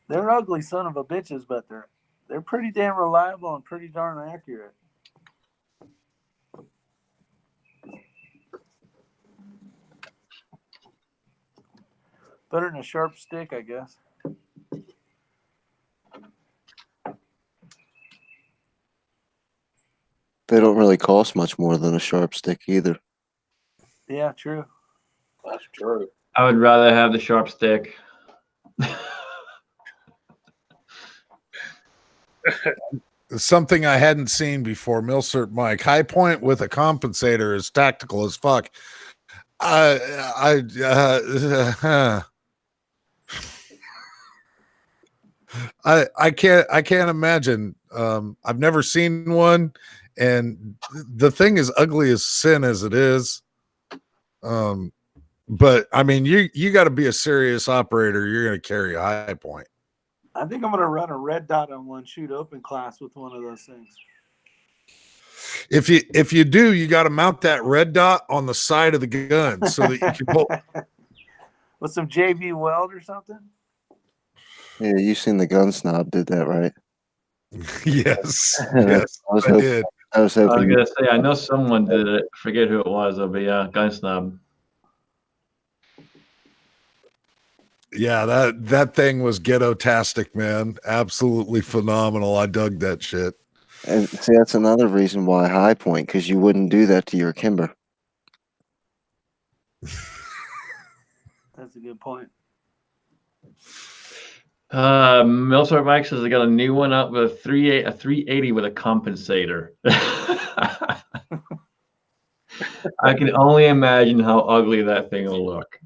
they're ugly son of a bitches, but they're pretty damn reliable and pretty darn accurate. Better than a sharp stick, I guess. They don't really cost much more than a sharp stick either. Yeah, true. That's true. I would rather have the sharp stick. Something I hadn't seen before. Milsert Mike, High Point with a compensator is tactical as fuck. I can't imagine. I've never seen one, and the thing is ugly as sin as it is. But I mean, you got to be a serious operator. You're going to carry a High Point. I think I'm going to run a red dot on one shoot open class with one of those things. If you do, you got to mount that red dot on the side of the gun so that you can pull. With some JB Weld or something? Yeah, you seen the Gun Snob did that, right? Yes, Yes, I did. I was I was hoping. gonna say I know someone did it. Forget who it was, though, but yeah, Gun Snob. Yeah, that thing was ghetto-tastic, man. Absolutely phenomenal. I dug that shit. And see, that's another reason why High Point, because you wouldn't do that to your Kimber. That's a good point. Milsart Mike says they got a new one up with a 380 with a compensator. I can only imagine how ugly that thing will look.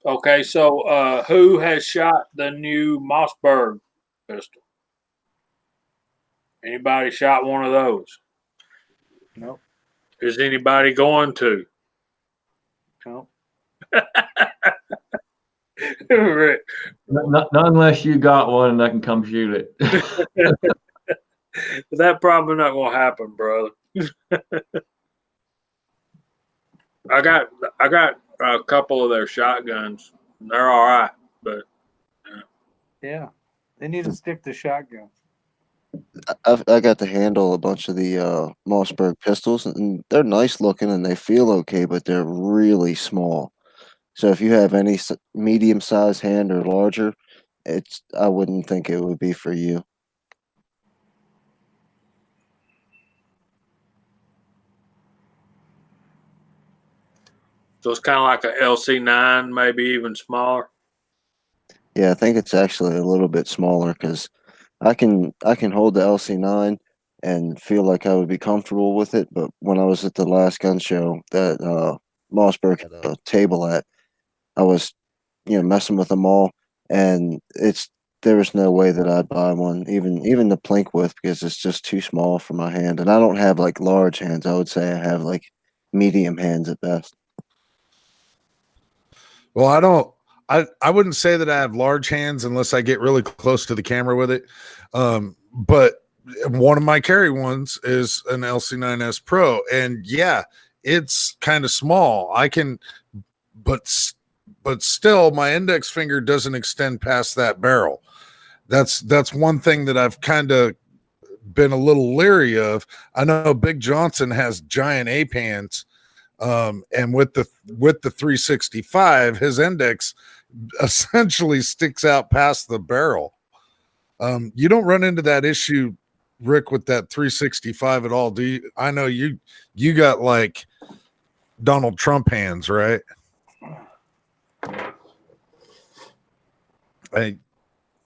Okay, so who has shot the new Mossberg pistol? Anybody shot one of those? Nope. Is anybody going to? Nope. Not unless you got one and I can come shoot it. That probably not gonna happen, brother. I got a couple of their shotguns. They're all right, but Yeah. They need to stick to shotguns. I got to handle a bunch of the Mossberg pistols, and they're nice looking and they feel okay, but they're really small. So if you have any medium sized hand or larger, I wouldn't think it would be for you. so it's kind of like a LC9, maybe even smaller. Yeah, I think it's actually a little bit smaller because I can hold the LC9 and feel like I would be comfortable with it. But when I was at the last gun show that Mossberg had a table at, I was messing with them all, and there was no way that I'd buy one, even the plink width, because it's just too small for my hand, and I don't have like large hands. I would say I have like medium hands at best. Well, I wouldn't say that I have large hands unless I get really close to the camera with it. But one of my carry ones is an LC9S Pro, and yeah, it's kind of small. I can, but still, my index finger doesn't extend past that barrel. That's one thing that I've kind of been a little leery of. I know Big Johnson has giant ape hands, and with the 365, his index essentially sticks out past the barrel. You don't run into that issue, Rick, with that 365 at all, do you? I know you got like Donald Trump hands, right?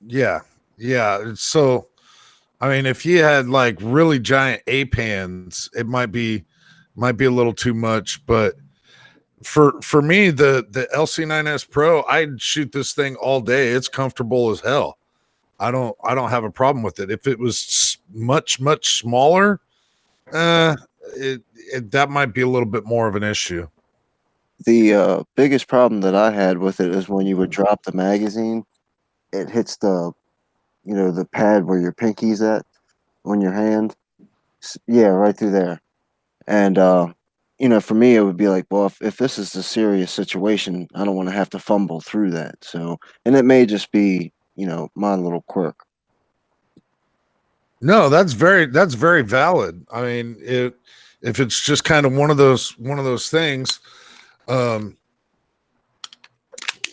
Yeah. So, I mean, if you had like really giant ape hands, it might be might be a little too much, but for me, the LC9S Pro, I'd shoot this thing all day. It's comfortable as hell. I don't have a problem with it. If it was much smaller, that might be a little bit more of an issue. The biggest problem that I had with it is when you would drop the magazine, it hits the pad where your pinky's at on your hand. Yeah, right through there. And for me, it would be like, well, if this is a serious situation, I don't want to have to fumble through that. So, and it may just be, my little quirk. No, that's very valid. I mean, if it's just kind of one of those things.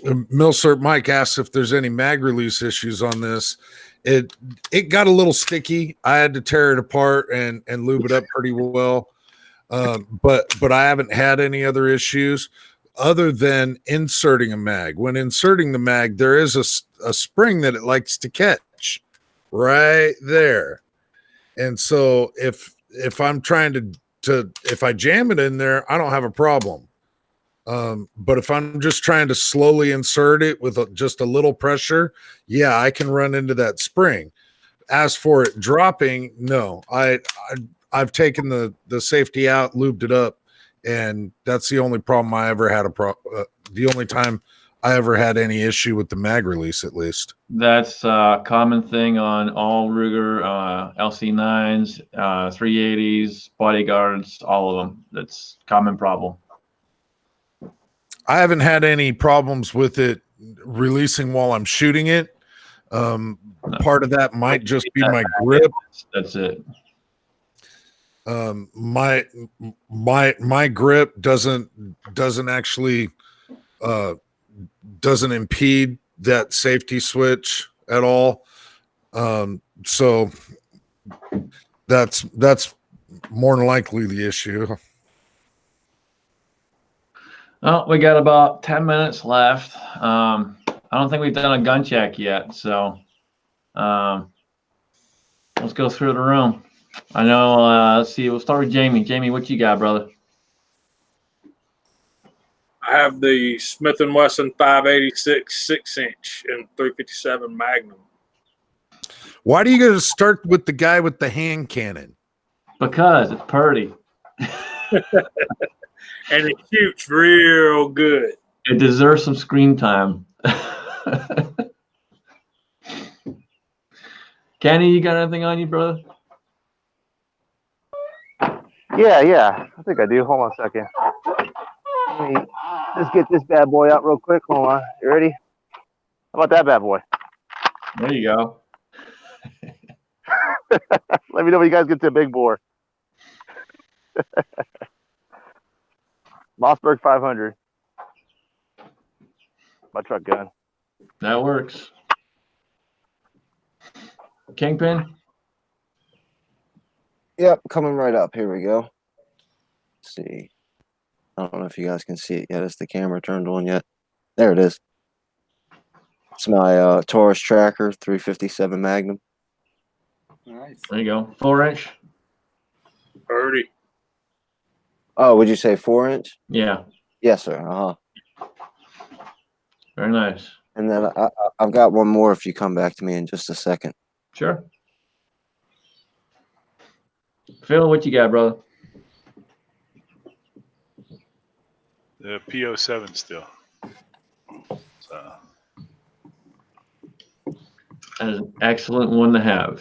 Milsurp Mike asks if there's any mag release issues on this. It got a little sticky. I had to tear it apart and lube it up pretty well. But I haven't had any other issues other than inserting a mag. When inserting the mag, there is a spring that it likes to catch right there. And so if I'm trying to if I jam it in there, I don't have a problem. But if I'm just trying to slowly insert it with just a little pressure, yeah, I can run into that spring. As for it dropping, no, I've taken the safety out, lubed it up, and that's the only problem I ever had the only time I ever had any issue with the mag release, at least. That's a common thing on all Ruger LC9s, 380s, bodyguards, all of them. That's a common problem. I haven't had any problems with it releasing while I'm shooting it. Part of that might just be my grip. That's it. My grip doesn't actually doesn't impede that safety switch at all. So that's more than likely the issue. Well, we got about 10 minutes left. I don't think we've done a gun check yet, so let's go through the room. I know, let's see, we'll start with Jamie. Jamie, what you got, brother? I have the Smith & Wesson 586 6-inch and 357 Magnum. Why do you got to start with the guy with the hand cannon? Because it's Purdy. And it shoots real good. It deserves some screen time. Kenny, you got anything on you, brother? Yeah. I think I do. Hold on a second. Let me just get this bad boy out real quick. Hold on. You ready? How about that bad boy? There you go. Let me know when you guys get to a big bore. Mossberg 500. My truck gun. That works. Kingpin? Yep, coming right up. Here we go. Let's see. I don't know if you guys can see it yet. Is the camera turned on yet? There it is. It's my Taurus Tracker 357 Magnum. Nice. There you go. 4-inch? 30. Oh, would you say 4-inch? Yeah. Yes, sir. Uh-huh. Very nice. And then I've got one more if you come back to me in just a second. Sure. Phil, what you got, brother? The P07 still. So That is an excellent one to have.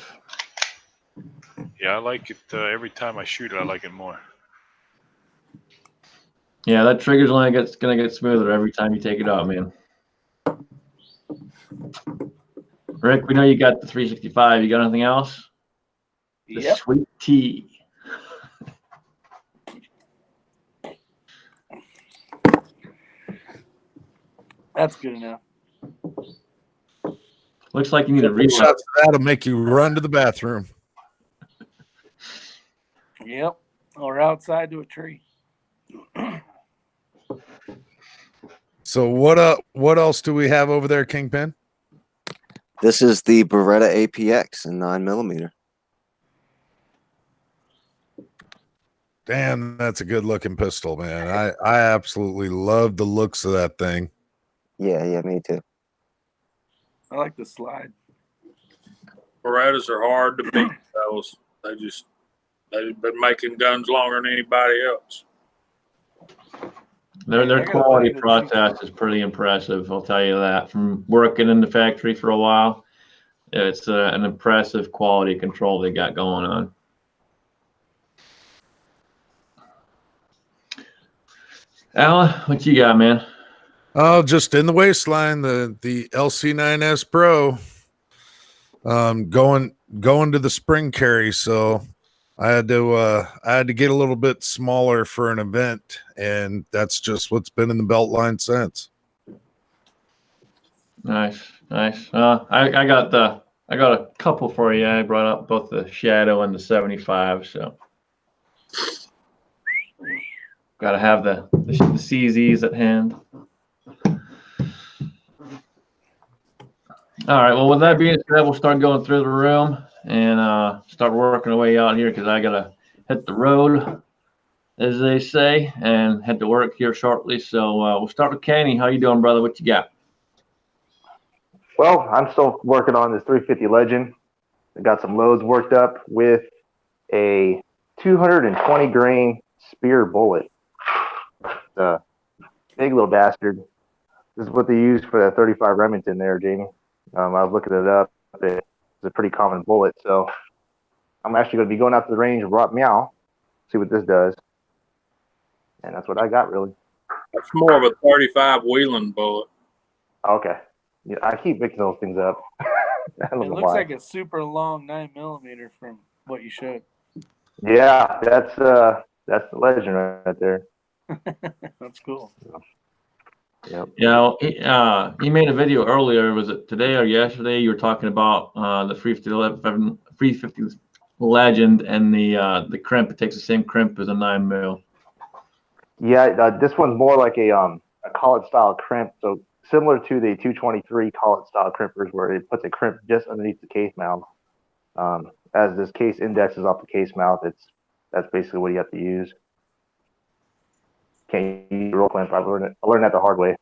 yeah, I like it. Every time I shoot it, I like it more. Yeah, that trigger's only gonna get smoother every time you take it out, man. Rick, we know you got the 365. You got anything else? The Yep. Sweet tea. That's good enough. Looks like you need a Couple reload. shots of that'll make you run to the bathroom. Yep. Or outside to a tree. So what else do we have over there, Kingpin? This is the Beretta APX in 9mm. Damn, that's a good looking pistol, man. I absolutely love the looks of that thing. Yeah, me too. I like the slide. Berettas are hard to beat. They've been making guns longer than anybody else. Their I gotta quality find a process is pretty impressive. I'll tell you that. From working in the factory for a while, it's an impressive quality control they got going on. Alan, what you got, man? Oh, just in the waistline, the LC9S Pro. Going to the spring carry, so I had to get a little bit smaller for an event, and that's just what's been in the belt line since. Nice. I got a couple for you. I brought up both the Shadow and the 75, so got to have the CZs at hand. All right. Well, with that being said, we'll start going through the room and start working our way out here because I gotta hit the road, as they say, and head to work here shortly. So we'll start with Kenny. How you doing, brother? What you got? Well, I'm still working on this 350 Legend. I got some loads worked up with a 220 grain Spear bullet. The big little bastard. This is what they use for that 35 Remington there, Jamie. I was looking it up. It's a pretty common bullet. So I'm actually going to be going out to the range and brought meow, see what this does. And that's what I got, really. It's more of a 35 Wheeling bullet. Okay. Yeah, I keep mixing those things up. I don't It know looks why. like a super long 9mm from what you showed. Yeah, that's the Legend right there. That's cool. Yep. Yeah, he made a video earlier. Was it today or yesterday? You were talking about the 350 Legend and the crimp. It takes the same crimp as a 9mm. Yeah, this one's more like a collet style crimp. So similar to the 223 collet style crimpers, where it puts a crimp just underneath the case mount. As this case indexes off the case mount, that's basically what you have to use. Can't use roll clamp. I learned that the hard way.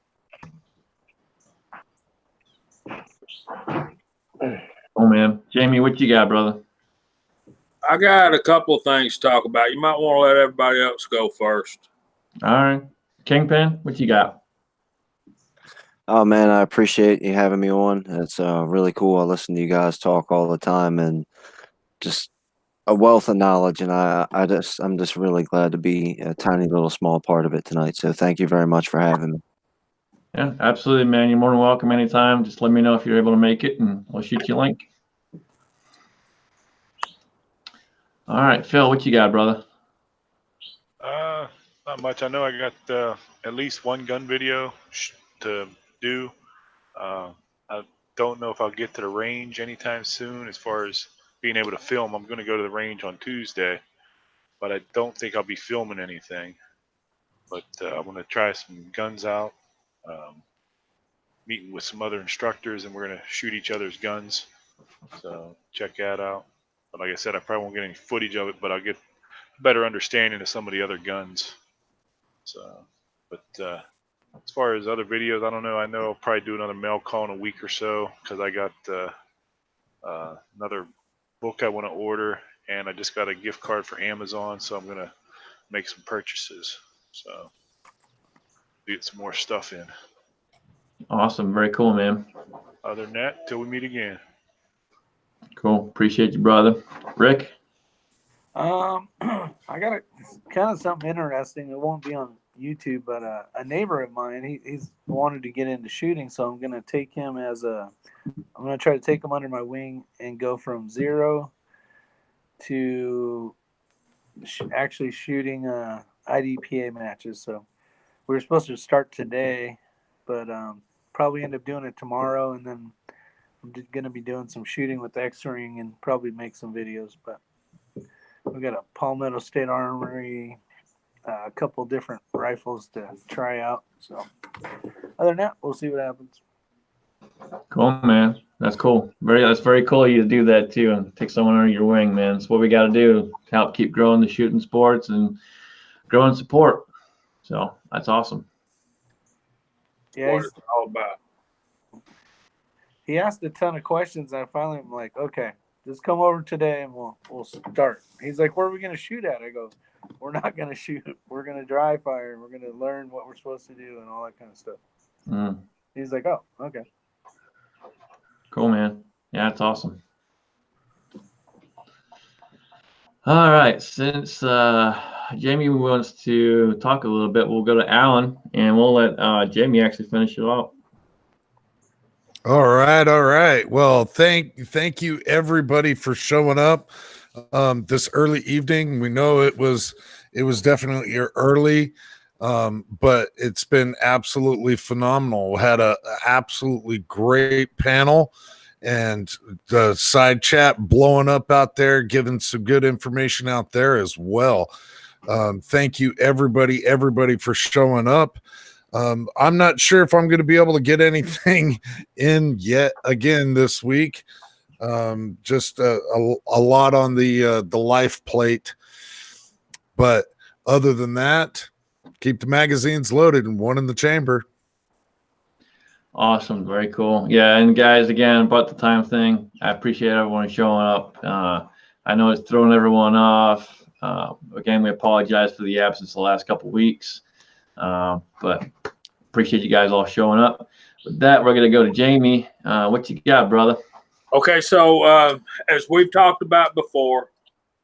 Oh man, Jamie, what you got, brother? I got a couple of things to talk about. You might want to let everybody else go first. All right, Kingpin, what you got? Oh man, I appreciate you having me on. It's really cool. I listen to you guys talk all the time, and just a wealth of knowledge. And I'm just really glad to be a tiny little small part of it tonight. So thank you very much for having me. Yeah, absolutely, man. You're more than welcome anytime. Just let me know if you're able to make it, and I'll shoot you a link. All right, Phil, what you got, brother? Not much. I know I got at least one gun video to do. I don't know if I'll get to the range anytime soon as far as being able to film. I'm going to go to the range on Tuesday, but I don't think I'll be filming anything. But I'm going to try some guns out, meeting with some other instructors, and we're going to shoot each other's guns. So check that out. But like I said, I probably won't get any footage of it, but I'll get a better understanding of some of the other guns. So, but as far as other videos, I don't know. I know I'll probably do another mail call in a week or so because I got another book I want to order, and I just got a gift card for Amazon, so I'm gonna make some purchases. So get some more stuff in. Awesome, very cool, man. Other than that, till we meet again. Cool, appreciate you, brother. Rick? I got kind of something interesting. It won't be on YouTube, but a neighbor of mine, he's wanted to get into shooting, so I'm gonna take him I'm gonna try to take him under my wing and go from 0 to actually shooting IDPA matches. So we were supposed to start today, but probably end up doing it tomorrow, and then I'm gonna be doing some shooting with X-Ring and probably make some videos. But we got a Palmetto State Armory, a couple different rifles to try out. So other than that, we'll see what happens. Cool, man. That's cool. That's very cool of you to do that too, and take someone under your wing, man. It's what we got to do to help keep growing the shooting sports and growing support. So that's awesome. Yeah, What it's all about. he asked a ton of questions, and finally I'm like, okay, just come over today and we'll start. He's like, where are we gonna shoot at? I go, we're not gonna shoot. We're gonna dry fire. We're gonna learn what we're supposed to do and all that kind of stuff. Mm. He's like, oh, okay. Cool, man. Yeah, that's awesome. All right. Since Jamie wants to talk a little bit, we'll go to Alan, and we'll let Jamie actually finish it off. All right. Well, thank you everybody for showing up this early evening. We know it was definitely early, but it's been absolutely phenomenal. We had a absolutely great panel, and the side chat blowing up out there, giving some good information out there as well. Thank you everybody for showing up. I'm not sure if I'm going to be able to get anything in yet again this week. Just a lot on the life plate, but other than that, keep the magazines loaded and one in the chamber. Awesome. Very cool. Yeah. And guys, again, about the time thing, I appreciate everyone showing up. I know it's throwing everyone off. Again, we apologize for the absence the last couple of weeks. But appreciate you guys all showing up. With that, we're going to go to Jamie. What you got, brother? Okay, so as we've talked about before,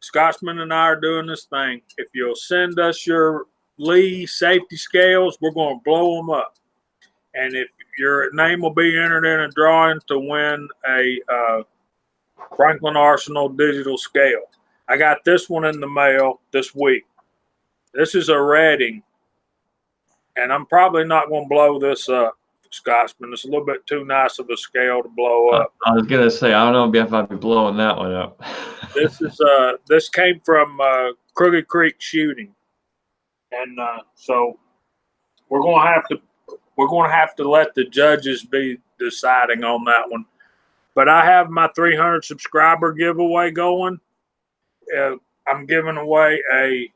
Scotsman and I are doing this thing. If you'll send us your Lee safety scales, we're going to blow them up. And if your name will be entered in a drawing to win a Franklin Arsenal digital scale. I got this one in the mail this week. This is a Redding. And I'm probably not going to blow this up, Scotsman. It's a little bit too nice of a scale to blow up. I was going to say, I don't know if I'd be blowing that one up. This came from Crooked Creek Shooting. And so we're going to have to let the judges be deciding on that one. But I have my 300 subscriber giveaway going. I'm giving away a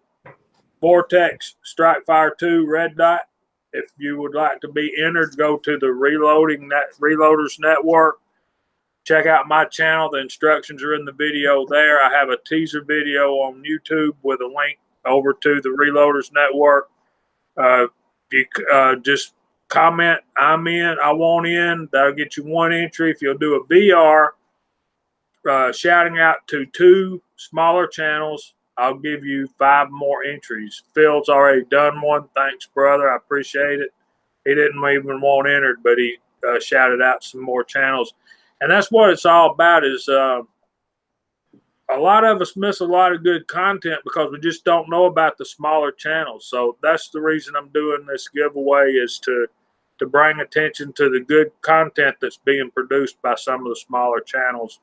Vortex Strike Fire 2 red dot. If you would like to be entered, go to the Reloaders Network. Check out my channel. The instructions are in the video there. I have a teaser video on YouTube with a link over to the Reloaders Network. You just comment, I'm in, I want in. That'll get you one entry. If you'll do a VR, shouting out to 2 smaller channels, I'll give you 5 more entries. Phil's already done one. Thanks, brother. I appreciate it. He didn't even want entered, but he shouted out some more channels. And that's what it's all about is a lot of us miss a lot of good content because we just don't know about the smaller channels. So that's the reason I'm doing this giveaway is to bring attention to the good content that's being produced by some of the smaller channels.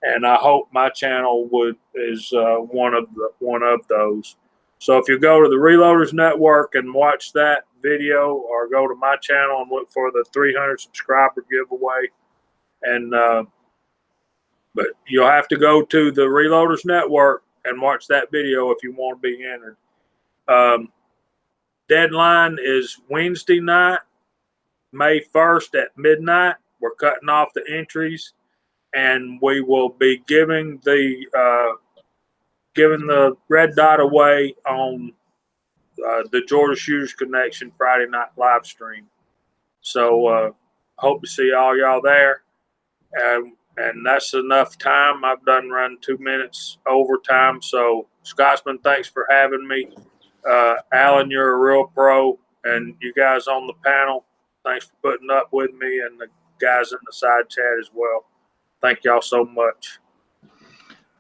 And I hope my channel is one of those. So if you go to the Reloaders Network and watch that video, or go to my channel and look for the 300 subscriber giveaway, and but you'll have to go to the Reloaders Network and watch that video if you want to be entered. Deadline is Wednesday night, May 1st at midnight. We're cutting off the entries. And we will be giving the red dot away on the Georgia Shooters Connection Friday night live stream. So hope to see all y'all there. And that's enough time. I've done run 2 minutes overtime. So Scotsman, thanks for having me. Alan, you're a real pro, and you guys on the panel, thanks for putting up with me, and the guys in the side chat as well. Thank y'all so much.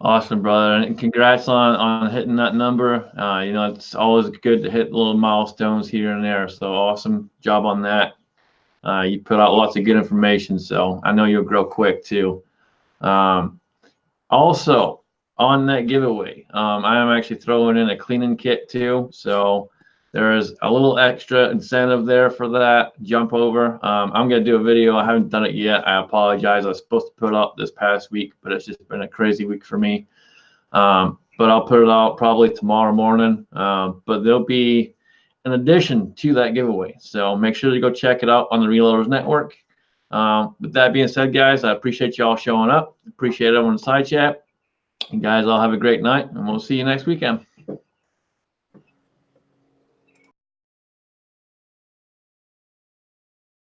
Awesome, brother. And congrats on hitting that number. It's always good to hit little milestones here and there. So awesome job on that. You put out lots of good information, so I know you'll grow quick too. Also, on that giveaway, I am actually throwing in a cleaning kit too. So There is a little extra incentive there for that jump over. I'm going to do a video. I haven't done it yet. I apologize. I was supposed to put it up this past week, but it's just been a crazy week for me. But I'll put it out probably tomorrow morning. But there'll be an addition to that giveaway. So make sure to go check it out on the Reloaders Network. With that being said, guys, I appreciate y'all showing up. Appreciate everyone in the side chat. And guys, all have a great night, and we'll see you next weekend.